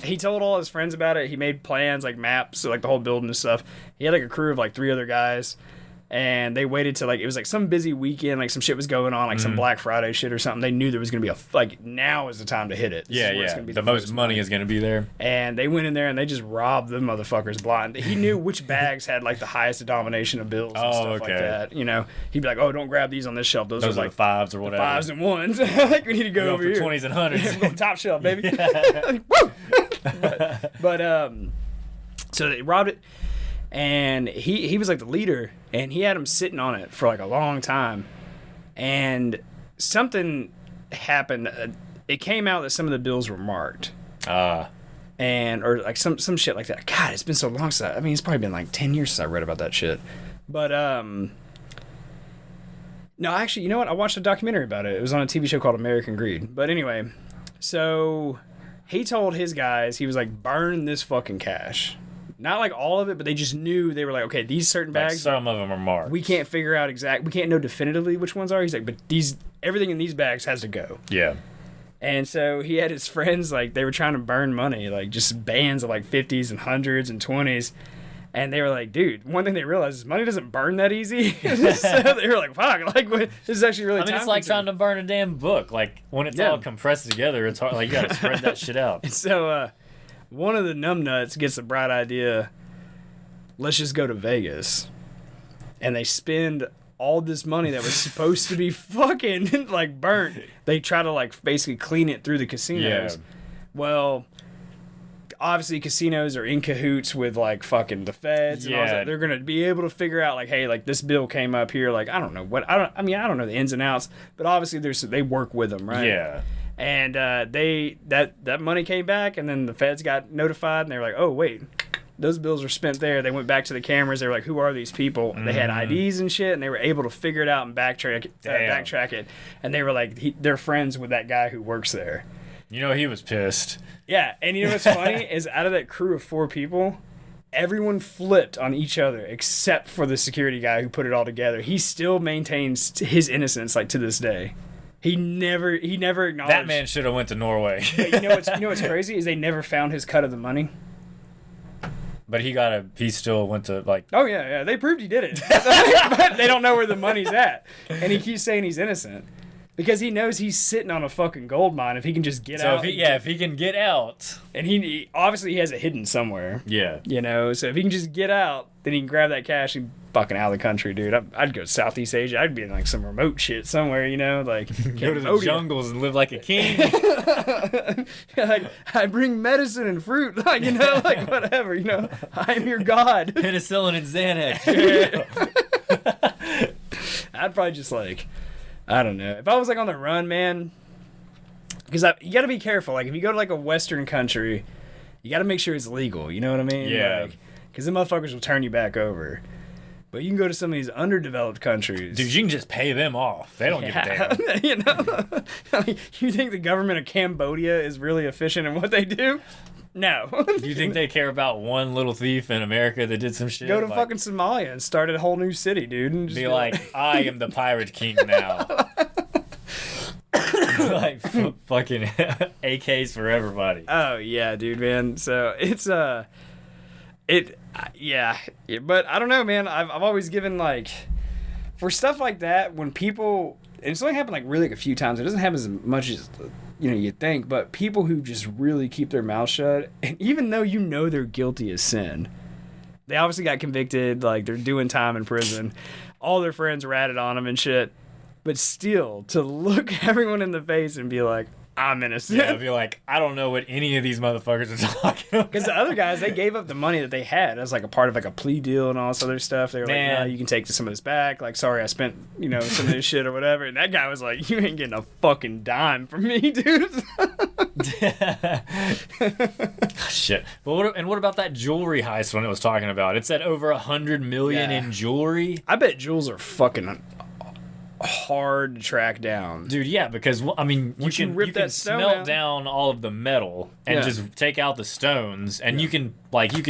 he told all his friends about it. He made plans, like maps, so like the whole building and stuff. He had like a crew of like 3 other guys. And they waited till like it was like some busy weekend, like some shit was going on, like some Black Friday shit or something. They knew there was gonna be now is the time to hit it. Yeah, yeah. The most money is gonna be there. And they went in there and they just robbed them motherfuckers blind. He knew which bags had like the highest denomination of bills and stuff like that. You know, he'd be like, "Oh, don't grab these on this shelf. Those are like the 5s or whatever. 5s and 1s. Like we need to go over for here. 20s and 100s. Yeah, we're going top shelf, baby." Like, woo! but so they robbed it. And he was like the leader, and he had him sitting on it for like a long time. And something happened. It came out that some of the bills were marked. And or like some shit like that. God, it's been so long since I mean, it's probably been like 10 years since I read about that shit. But no, actually, you know what? I watched a documentary about it. It was on a TV show called American Greed. But anyway, so he told his guys, he was like, burn this fucking cash. Not like all of it, but they just knew. They were like, okay, these certain bags, like some of them are marked. We can't figure out we can't know definitively which ones are. He's like, but everything in these bags has to go. Yeah. And so he had his friends, like, they were trying to burn money, like, just bands of, like, 50s and 100s and 20s. And they were like, dude, one thing they realized is money doesn't burn that easy. So they were like, fuck, like, this is actually really I mean, it's like trying to burn a damn book. Like, when it's all compressed together, it's hard. Like, you gotta spread that shit out. And so one of the numbnuts gets the bright idea, let's just go to Vegas. And they spend all this money that was supposed to be fucking, like, burnt. They try to, like, basically clean it through the casinos. Yeah. Well, obviously casinos are in cahoots with, like, fucking the feds and all that. They're gonna be able to figure out, like, hey, like, this bill came up here, like, I don't know what, I don't know the ins and outs, but obviously they work with them, right? Yeah. And that money came back, and then the feds got notified, and they were like, oh wait, those bills are spent there. They went back to the cameras. They were like, who are these people? They had IDs and shit, and they were able to figure it out and backtrack it. And they were like, they're friends with that guy who works there. You know, he was pissed. Yeah, and you know what's funny is out of that crew of 4 people, everyone flipped on each other except for the security guy who put it all together. He still maintains his innocence, like, to this day. He never acknowledged. That man should have went to Norway. You know what's crazy is they never found his cut of the money. But he still went to, like... Oh, yeah, they proved he did it. But they don't know where the money's at. And he keeps saying he's innocent. Because he knows he's sitting on a fucking gold mine if he can just get out. If he can get out... And he obviously he has it hidden somewhere. Yeah. You know, so if he can just get out, then he can grab that cash and fucking out of the country, dude. I'd go to Southeast Asia. I'd be in, like, some remote shit somewhere, you know, like... Go to the jungles and live like a king. I bring medicine and fruit, like, you know, like, whatever, you know. I'm your god. Penicillin and Xanax. I'd probably just, like... I don't know. If I was, like, on the run, man, because you got to be careful. Like, if you go to, like, a Western country, you got to make sure it's legal. You know what I mean? Yeah. Because the motherfuckers will turn you back over. But you can go to some of these underdeveloped countries. Dude, you can just pay them off. They don't give a damn. You know? You think the government of Cambodia is really efficient in what they do? No. Do you think they care about one little thief in America that did some shit? Go to fucking Somalia and start a whole new city, dude. And just be like, I am the pirate king now. Like, fucking AKs for everybody. Oh, yeah, dude, man. So, it's, yeah. But I don't know, man. I've always given, like, for stuff like that, when people, and it's only happened, like, really, like, a few times. It doesn't happen as much as... you know, you think, but people who just really keep their mouth shut, and even though you know they're guilty of sin, they obviously got convicted, like, they're doing time in prison, all their friends ratted on them and shit, but still, to look everyone in the face and be like, I'm innocent. Yeah, be like, I don't know what any of these motherfuckers are talking about. Because the other guys, they gave up the money that they had as, like, a part of, like, a plea deal and all this other stuff. They were like, nah, you can take some of this back. Like, sorry, I spent, you know, some of this shit or whatever. And that guy was like, you ain't getting a fucking dime from me, dude. Shit. But what about that jewelry heist when it was talking about? It said over $100 million in jewelry. I bet jewels are fucking hard to track down, dude. Yeah, because I mean, you can smelt down all of the metal and just take out the stones, and you can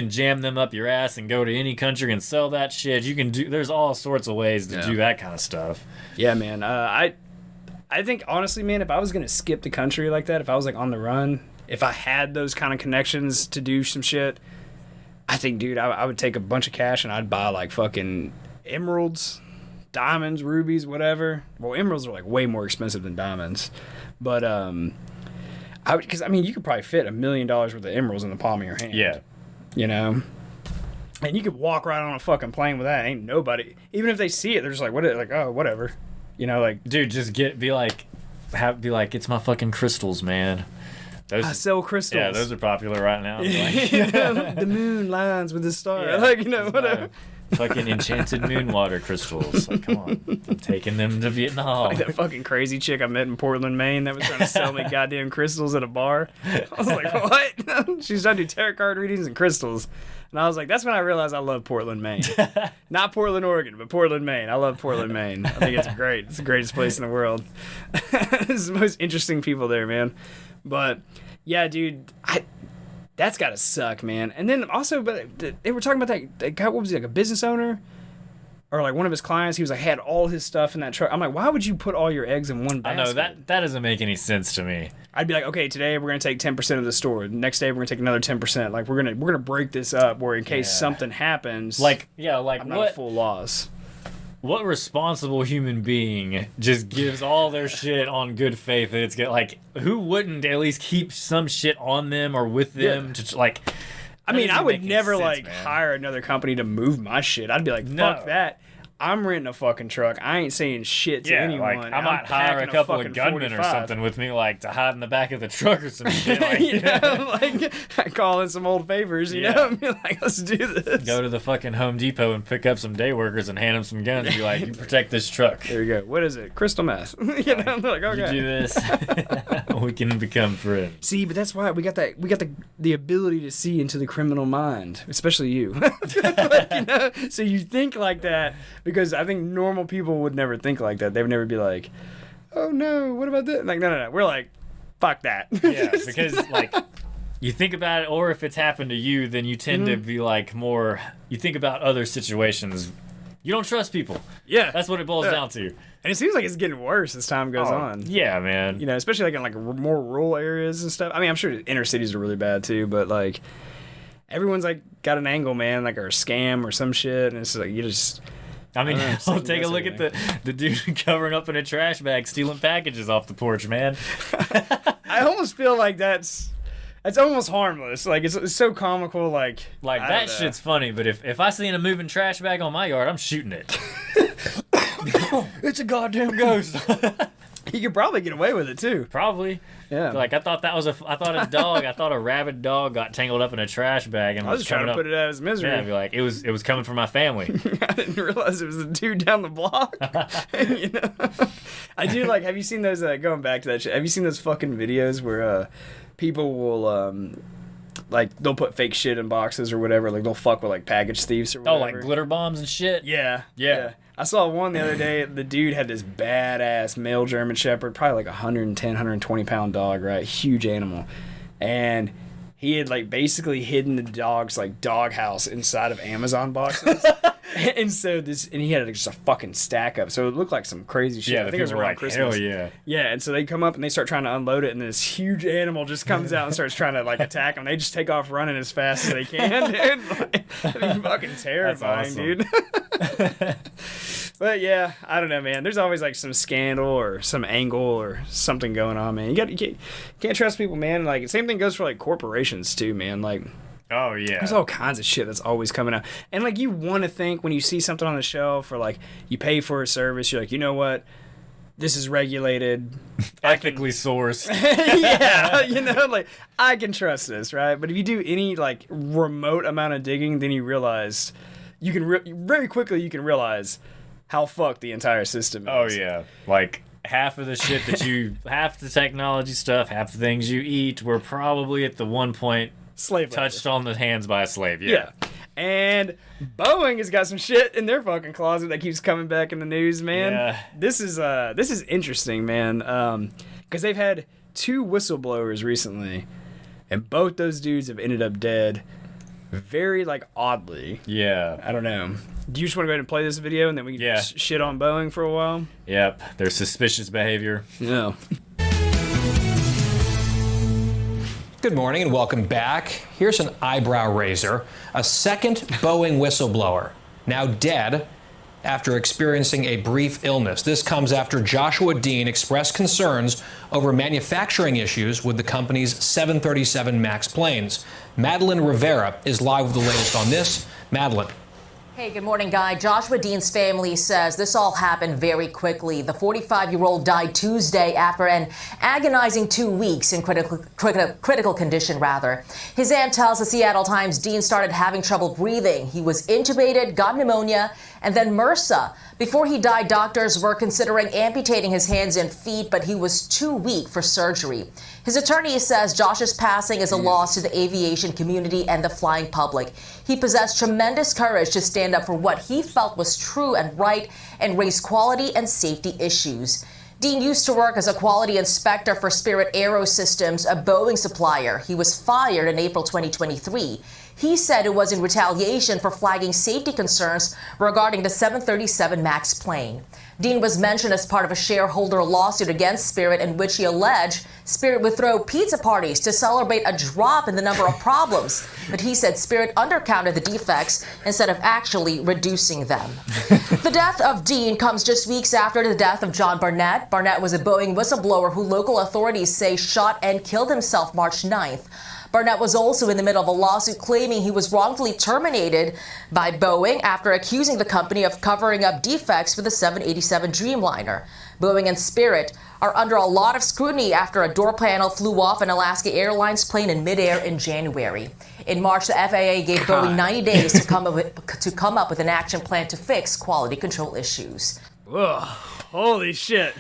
jam them up your ass and go to any country and sell that shit. You can do. There's all sorts of ways to do that kind of stuff. Yeah, man. I think honestly, man, if I was gonna skip the country like that, if I was, like, on the run, if I had those kind of connections to do some shit, I think, dude, I would take a bunch of cash and I'd buy, like, fucking emeralds, diamonds, rubies, whatever. Well, emeralds are, like, way more expensive than diamonds, but because I mean, you could probably fit $1 million worth of emeralds in the palm of your hand. Yeah, you know, and you could walk right on a fucking plane with that. Ain't nobody, even if they see it, they're just like, what? Like, oh, whatever. You know, like, dude, just be like, it's my fucking crystals, man. I sell crystals. Yeah, those are popular right now. Like, the moon lines with the star. Like, you know, whatever. Fucking enchanted moon water crystals. Like, come on. I'm taking them to Vietnam. Like that fucking crazy chick I met in Portland, Maine that was trying to sell me goddamn crystals at a bar. I was like, what? She's trying to do tarot card readings and crystals. And I was like, that's when I realized I love Portland, Maine. Not Portland, Oregon, but Portland, Maine. I love Portland, Maine. I think it's great. It's the greatest place in the world. It's the most interesting people there, man. But, yeah, dude, that's gotta suck, man. And then also, but they were talking about that guy, what was he, like a business owner? or like one of his clients, he was like had all his stuff in that truck. I'm like, why would you put all your eggs in one basket? I know that doesn't make any sense to me. I'd be like, okay, today we're gonna take 10% of the store. Next day we're gonna take another 10%. Like we're gonna break this up where in case something happens, like I'm not a full loss. What responsible human being just gives all their shit on good faith that it's good? Like, who wouldn't at least keep some shit on them or with them to like? I mean, I would never hire another company to move my shit. I'd be like, fuck that. I'm renting a fucking truck. I ain't saying shit to anyone. Like, I might hire a couple of gunmen or something with me, like to hide in the back of the truck or some shit. Like, you know, like I call in some old favors. You know, I mean, like let's do this. Go to the fucking Home Depot and pick up some day workers and hand them some guns. And be like, you protect this truck. There you go. What is it? Crystal meth. You know, like okay, you do this, we can become friends. See, but that's why we got the ability to see into the criminal mind, especially you. Like, you know, so you think like that. Because I think normal people would never think like that. They would never be like, oh no, what about this? Like, no. We're like, fuck that. Yeah, because like, you think about it, or if it's happened to you, then you tend to be like more, you think about other situations. You don't trust people. Yeah. That's what it boils down to. And it seems like it's getting worse as time goes on. Yeah, man. You know, especially like in like more rural areas and stuff. I mean, I'm sure inner cities are really bad too, but like, everyone's like got an angle, man, like or a scam or some shit. And it's like, you just... I mean, take a look at the dude covering up in a trash bag, stealing packages off the porch, man. I almost feel like that's almost harmless. Like it's so comical. Like that shit's funny. But if I see a moving trash bag on my yard, I'm shooting it. It's a goddamn ghost. He could probably get away with it too. Probably. Yeah. Like I thought a rabid dog got tangled up in a trash bag and I was trying to put it out of his misery. Yeah, I'd be like, it was coming from my family. I didn't realize it was the dude down the block. You know? I do like. Have you seen those? Going back to that shit. Have you seen those fucking videos where people will like they'll put fake shit in boxes or whatever. Like they'll fuck with like package thieves or whatever. Oh, like glitter bombs and shit. Yeah. I saw one the other day. The dude had this badass male German Shepherd, probably like 110, 120 pound dog, right? Huge animal. And he had like basically hidden the dog's like doghouse inside of Amazon boxes. And he had just a fucking stack up. So it looked like some crazy shit. Yeah, I think it was around Christmas. Hell yeah. Yeah, and so they come up and they start trying to unload it, and this huge animal just comes out and starts trying to like attack them. They just take off running as fast as they can, dude. Like, it's fucking terrifying, dude. But yeah, I don't know, man. There's always like some scandal or some angle or something going on, man. You can't trust people, man. Like same thing goes for like corporations too, man. Like, oh yeah, there's all kinds of shit that's always coming out. And like you want to think when you see something on the shelf or like you pay for a service, you're like, you know what? This is regulated, ethically sourced. Yeah, you know, like I can trust this, right? But if you do any like remote amount of digging, then you realize you can very quickly you can realize how fucked the entire system is. Oh yeah, like half of the shit half the technology stuff, half the things you eat were probably at the one point slave touched on the hands by a slave. Yeah. And Boeing has got some shit in their fucking closet that keeps coming back in the news, man. Yeah. This is interesting, man. Because they've had 2 whistleblowers recently, and both those dudes have ended up dead. Very like oddly. Yeah. I don't know. Do you just want to go ahead and play this video and then we can shit on Boeing for a while? Yep. Their suspicious behavior. Yeah. Good morning and welcome back. Here's an eyebrow raiser. A second Boeing whistleblower, now dead after experiencing a brief illness. This comes after Joshua Dean expressed concerns over manufacturing issues with the company's 737 MAX planes. Madeline Rivera is live with the latest on this. Madeline. Hey, good morning, Guy. Joshua Dean's family says this all happened very quickly. The 45-year-old died Tuesday after an agonizing 2 weeks in critical condition, rather. His aunt tells the Seattle Times Dean started having trouble breathing. He was intubated, got pneumonia, and then MRSA. Before he died, doctors were considering amputating his hands and feet, but he was too weak for surgery. His attorney says Josh's passing is a loss to the aviation community and the flying public. He possessed tremendous courage to stand up for what he felt was true and right and raise quality and safety issues. Dean used to work as a quality inspector for Spirit Aerosystems, a Boeing supplier. He was fired in April 2023. He said it was in retaliation for flagging safety concerns regarding the 737 MAX plane. Dean was mentioned as part of a shareholder lawsuit against Spirit in which he alleged Spirit would throw pizza parties to celebrate a drop in the number of problems, but he said Spirit undercounted the defects instead of actually reducing them. The death of Dean comes just weeks after the death of John Barnett. Barnett was a Boeing whistleblower who local authorities say shot and killed himself March 9th. Barnett was also in the middle of a lawsuit claiming he was wrongfully terminated by Boeing after accusing the company of covering up defects with the 787 Dreamliner. Boeing and Spirit are under a lot of scrutiny after a door panel flew off an Alaska Airlines plane in midair in January. In March, the FAA gave Boeing 90 days to come up with an action plan to fix quality control issues. Ugh, holy shit.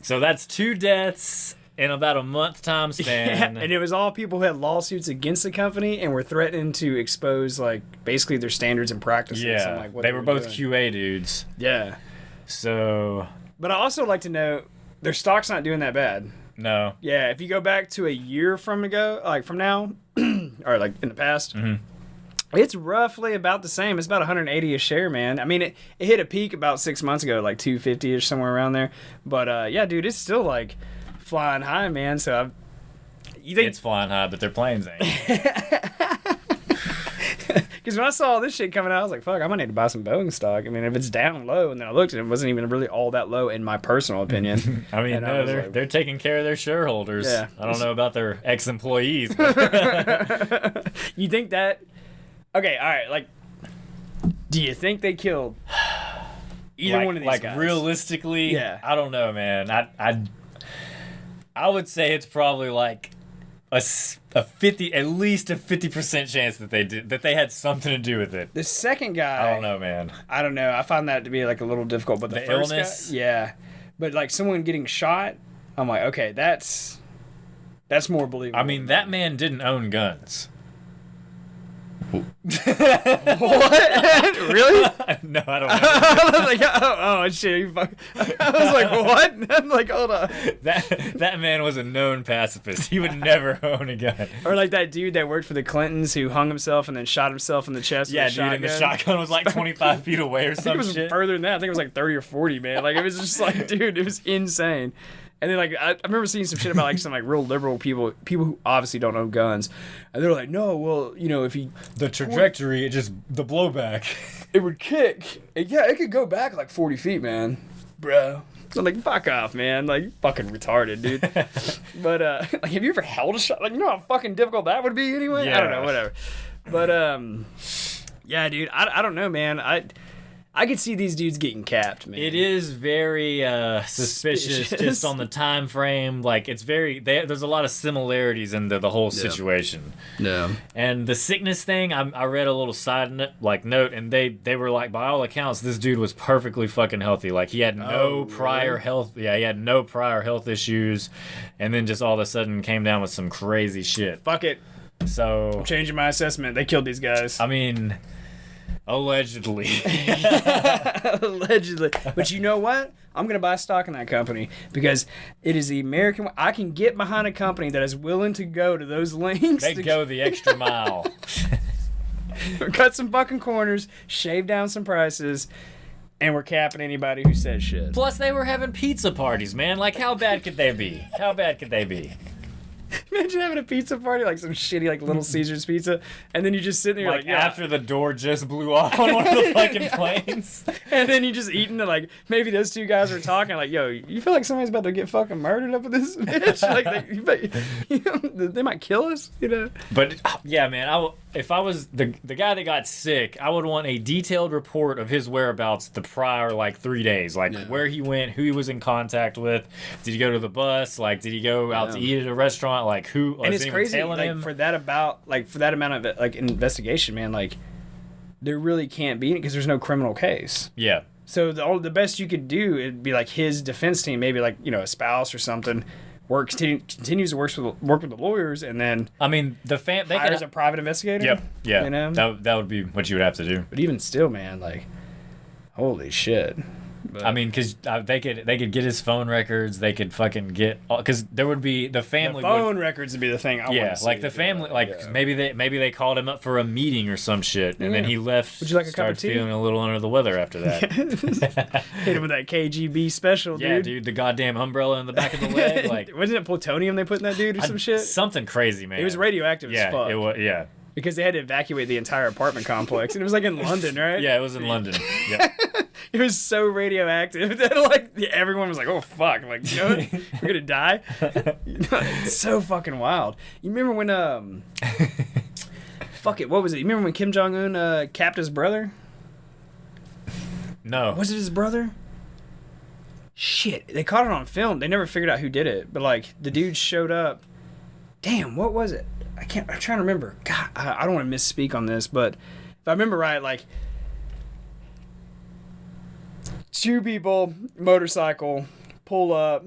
So that's 2 deaths in about a month time span. Yeah, and it was all people who had lawsuits against the company and were threatening to expose, like, basically their standards and practices. Yeah, and, like, what they were both doing. QA dudes. Yeah. So... But I also like to know their stock's not doing that bad. No. Yeah, if you go back to a year from now, or like in the past, it's roughly about the same. It's about 180 a share, man. I mean, it hit a peak about 6 months ago, like 250-ish, somewhere around there. But yeah, dude, it's still like flying high, man. So you think it's flying high, but their planes ain't. Because when I saw this shit coming out, I was like, fuck, I might need to buy some Boeing stock. I mean, if it's down low, and then I looked and it wasn't even really all that low in my personal opinion. I mean, no, they're taking care of their shareholders. Yeah. I don't know about their ex-employees. You think that... Okay, all right, like, do you think they killed either one of these guys? Like, realistically, yeah. I don't know, man. I would say it's probably like at least a 50% chance that they had something to do with it. The second guy, I don't know, man. I don't know. I find that to be like a little difficult. But the first illness, guy, yeah. But like someone getting shot, I'm like, okay, that's more believable. I mean, that man didn't own guns. What? Really? No, I don't know. I was like, oh shit! You fuck. I was like, what? I'm like, hold on. That man was a known pacifist. He would never own a gun. Or like that dude that worked for the Clintons who hung himself and then shot himself in the chest. Yeah, with a dude, shotgun. and the shotgun was like 25 feet away or I think some it was shit. further than that. I think it was like 30 or 40, man. Like it was just like, dude, it was insane. And then like I remember seeing some shit about like some like real liberal people who obviously don't own guns, and they're like, no, well, you know, if he the trajectory, the blowback, it would kick. Yeah, it could go back like 40 feet, man, bro. So I'm like, fuck off, man. Like, you fucking retarded, dude. But like, have you ever held a shot? Like, you know how fucking difficult that would be anyway. Yeah. I don't know, whatever. But yeah, dude, I don't know, man. I could see these dudes getting capped, man. It is very suspicious just on the time frame. Like, it's very... there's a lot of similarities in the whole situation. Yeah. And the sickness thing, I read a little side note, and they were like, by all accounts, this dude was perfectly fucking healthy. Like, he had no prior health... Yeah, he had no prior health issues, and then just all of a sudden came down with some crazy shit. Fuck it. So... I'm changing my assessment. They killed these guys. I mean... Allegedly. Allegedly. But you know what? I'm going to buy stock in that company because it is the American... I can get behind a company that is willing to go to those lengths. They go the extra mile. Cut some fucking corners, shave down some prices, and we're capping anybody who says shit. Plus, they were having pizza parties, man. Like, how bad could they be? How bad could they be? Imagine having a pizza party, like some shitty, like Little Caesars pizza, and then you just sit there, like yeah. after the door just blew off on one of the fucking planes. And then you just eating it, like, maybe those two guys are talking, like, yo, you feel like somebody's about to get fucking murdered up with this bitch? Like, they might kill us, you know? But, yeah, man, if I was the guy that got sick, I would want a detailed report of his whereabouts the prior, like, 3 days. Like, where he went, who he was in contact with. Did he go to the bus? Like, did he go out to eat at a restaurant? Like, who? And it's crazy, like, for that amount of, like, investigation, man, like, there really can't be, because there's no criminal case. Yeah. So the best you could do, it'd be, like, his defense team, maybe, like, you know, a spouse or something, continues to work with the lawyers, and then I mean they hires a private investigator. Yep. Yeah. You know? That would be what you would have to do. But even still, man, like, holy shit. But I mean, because they could get his phone records. They could fucking get, because there would be the family. The phone records would be the thing. I yeah, like the family, maybe they called him up for a meeting or some shit, and then he left. Would you like a cup of tea? Feeling a little under the weather after that. Hit him with that KGB special, dude. Yeah, dude, the goddamn umbrella in the back of the leg. Like, wasn't it plutonium they put in that dude or some shit? Something crazy, man. It was radioactive as fuck. It was. Yeah. Because they had to evacuate the entire apartment complex, and it was like in London, right? Yeah, it was in London. Yeah. It was so radioactive that like everyone was like, "Oh fuck!" Like, you know, we're gonna die. It's so fucking wild. You remember when fuck it, what was it? You remember when Kim Jong Un capped his brother? No. Was it his brother? Shit, they caught it on film. They never figured out who did it, but like the dude showed up. Damn, what was it? I'm trying to remember. God, I don't want to misspeak on this, but if I remember right, like 2 people, motorcycle, pull up,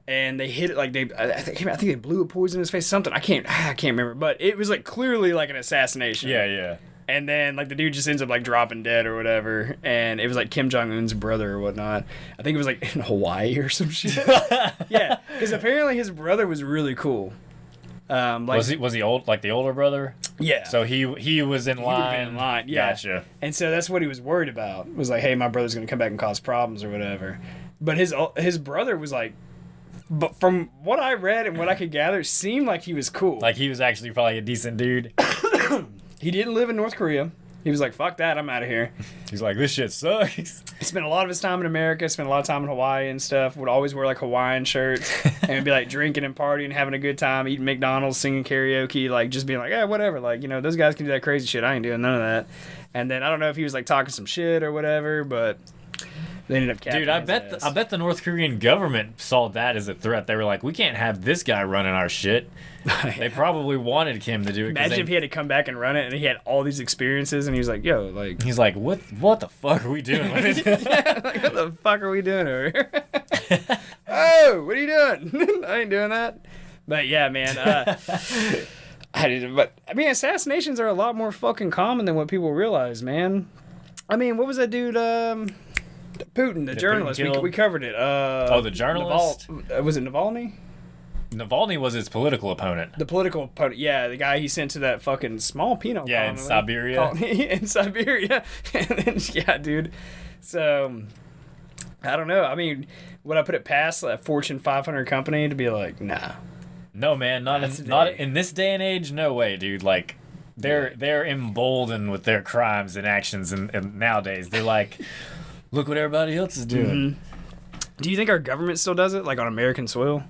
and they hit it like I think they blew a poison in his face. Something I can't remember, but it was like clearly like an assassination. Yeah. And then like the dude just ends up like dropping dead or whatever, and it was like Kim Jong Un's brother or whatnot. I think it was like in Hawaii or some shit. Yeah, because apparently his brother was really cool. Like, was he old, like the older brother? Yeah. So he was in line. In line, yeah. Gotcha. And so that's what he was worried about. Was like, hey, my brother's gonna come back and cause problems or whatever. But his brother was like, but from what I read and what I could gather, seemed like he was cool. Like he was actually probably a decent dude. He didn't live in North Korea. He was like, fuck that, I'm out of here. He's like, this shit sucks. He spent a lot of his time in America, spent a lot of time in Hawaii and stuff, would always wear like Hawaiian shirts, and would be like drinking and partying, having a good time, eating McDonald's, singing karaoke, like just being like, yeah, whatever. Like, you know, those guys can do that crazy shit. I ain't doing none of that. And then I don't know if he was like talking some shit or whatever, but they ended up catching Dude, I bet the North Korean government saw that as a threat. They were like, we can't have this guy running our shit. They probably wanted Kim to do it. Imagine if he had to come back and run it, and he had all these experiences, and he was like, yo, like... He's like, what the fuck are we doing with it? Yeah, like, what the fuck are we doing over here? Oh, what are you doing? I ain't doing that. But yeah, man, I mean, assassinations are a lot more fucking common than what people realize, man. I mean, what was that dude, Putin, the journalist? We covered it. The journalist? Was it Navalny? Navalny was his political opponent. The political opponent, yeah, the guy he sent to that fucking small penal colony. In Siberia. In Siberia. And then, yeah, dude. So, I don't know. I mean, would I put it past a Fortune 500 company to be like, nah. No, man, not in this day and age. No way, dude. Like, they're emboldened with their crimes and actions, and nowadays they're like, look what everybody else is doing. Mm-hmm. Do you think our government still does it, like on American soil?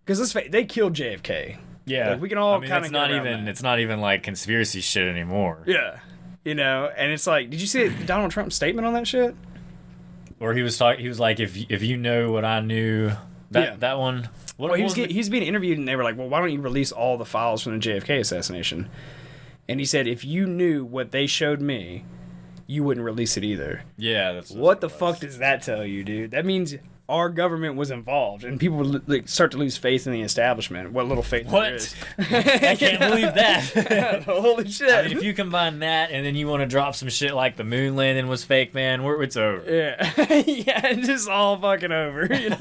Because they killed JFK. Yeah, like, we can all kind of. It's not even like conspiracy shit anymore. Yeah, you know, and it's like, did you see Donald Trump's statement on that shit? Or he was like, if you know what I knew, that one. He's being interviewed, and they were like, well, why don't you release all the files from the JFK assassination? And he said, if you knew what they showed me, you wouldn't release it either. Yeah, that's what the fuck does that tell you, dude? That means our government was involved, and people would like start to lose faith in the establishment. What little faith there is. I can't believe that. Holy shit. I mean, if you combine that and then you want to drop some shit like the moon landing was fake, man, it's over. Yeah. Yeah, it's just all fucking over, you know?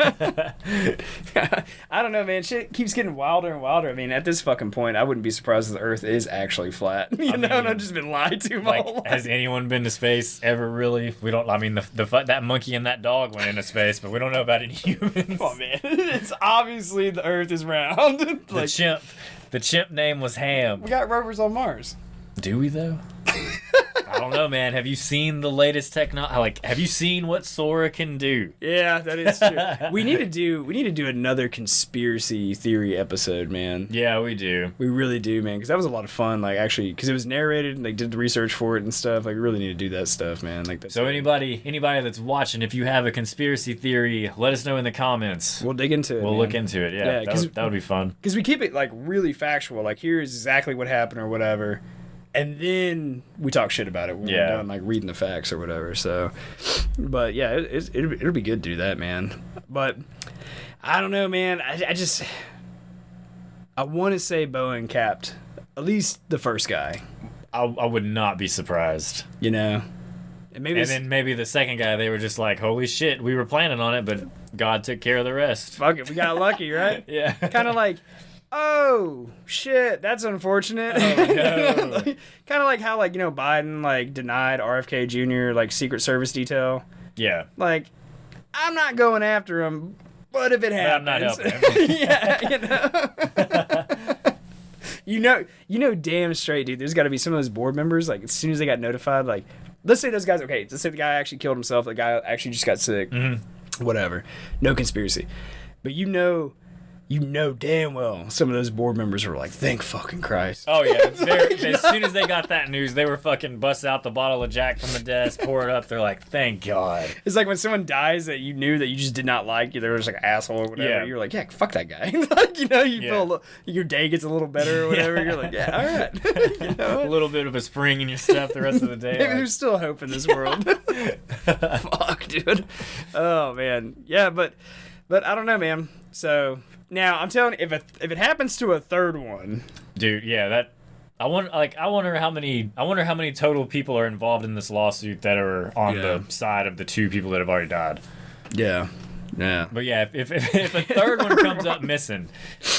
I don't know, man. Shit keeps getting wilder and wilder. I mean, at this fucking point, I wouldn't be surprised if the Earth is actually flat. You know, and I've just been lied to my whole life. Has anyone been to space ever, really? We don't. I mean, that monkey and that dog went into space, but we don't know about any humans. Oh man, it's obviously the Earth is round. The chimp name was Ham. We got rovers on Mars. Do we though? I don't know, man. Have you seen the latest technology? Like, have you seen what Sora can do? Yeah, that is true. we need to do another conspiracy theory episode, man. Yeah, we do. We really do, man. Because that was a lot of fun. Like, actually, because it was narrated, and they did the research for it and stuff. Like, we really need to do that stuff, man. Like, so anybody that's watching, if you have a conspiracy theory, let us know in the comments. We'll dig into it. We'll look into it. Yeah, that would be fun. Because we keep it like really factual. Like, here's exactly what happened or whatever. And then we talk shit about it when we're done, like, reading the facts or whatever. So, but yeah, it'll be good to do that, man. But I don't know, man. I want to say Boeing capped at least the first guy. I would not be surprised. You know, And then maybe the second guy, they were just like, holy shit, we were planning on it, but God took care of the rest. Fuck it, we got lucky, right? Yeah. Kind of like, oh shit, that's unfortunate. Oh, no. Kind of like how, like, you know, Biden like denied RFK Jr. like Secret Service detail. Yeah. Like, I'm not going after him, but if it happens, I'm not helping him. yeah, you know. You know damn straight, dude, there's got to be some of those board members, like, as soon as they got notified, like, let's say those guys, okay, let's say the guy actually killed himself, the guy actually just got sick, whatever, no conspiracy, but you know damn well some of those board members were like, thank fucking Christ. Oh yeah, as soon as they got that news, they were fucking bust out the bottle of Jack from the desk, pour it up. They're like, thank God. It's like when someone dies that you knew that you just did not like, they were just like an asshole or whatever. Yeah. You're like, yeah, fuck that guy. Like, you know, you feel a little, your day gets a little better or whatever. You're like, yeah, all right. You know, a little bit of a spring in your step the rest of the day. Maybe there's still hope in this world. Fuck, dude. Oh man, yeah, but I don't know, man. So. Now I'm telling you, if it happens to a third one, dude, yeah, I wonder how many total people are involved in this lawsuit that are on the side of the two people that have already died. Yeah. Yeah. But yeah, if a third one comes up missing,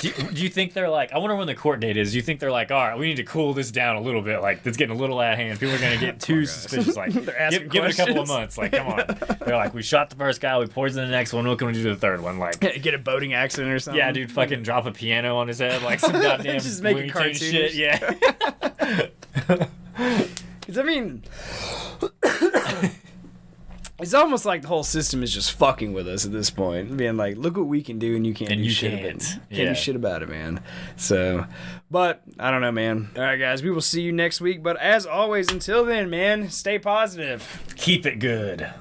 do you think they're like, I wonder when the court date is, do you think they're like, all right, we need to cool this down a little bit, like, it's getting a little out of hand, people are going to get too suspicious, like, give it a couple of months, like, come on. They're like, we shot the first guy, we poisoned the next one, what can we do to the third one? Like, get a boating accident or something. Yeah, dude, fucking drop a piano on his head, like some goddamn just make it cartoon shit. Yeah. Because, I mean, it's almost like the whole system is just fucking with us at this point, being like, look what we can do and you can't do shit about it. Can't do shit about it, man. So, but I don't know, man. All right, guys, we will see you next week. But as always, until then, man, stay positive. Keep it good.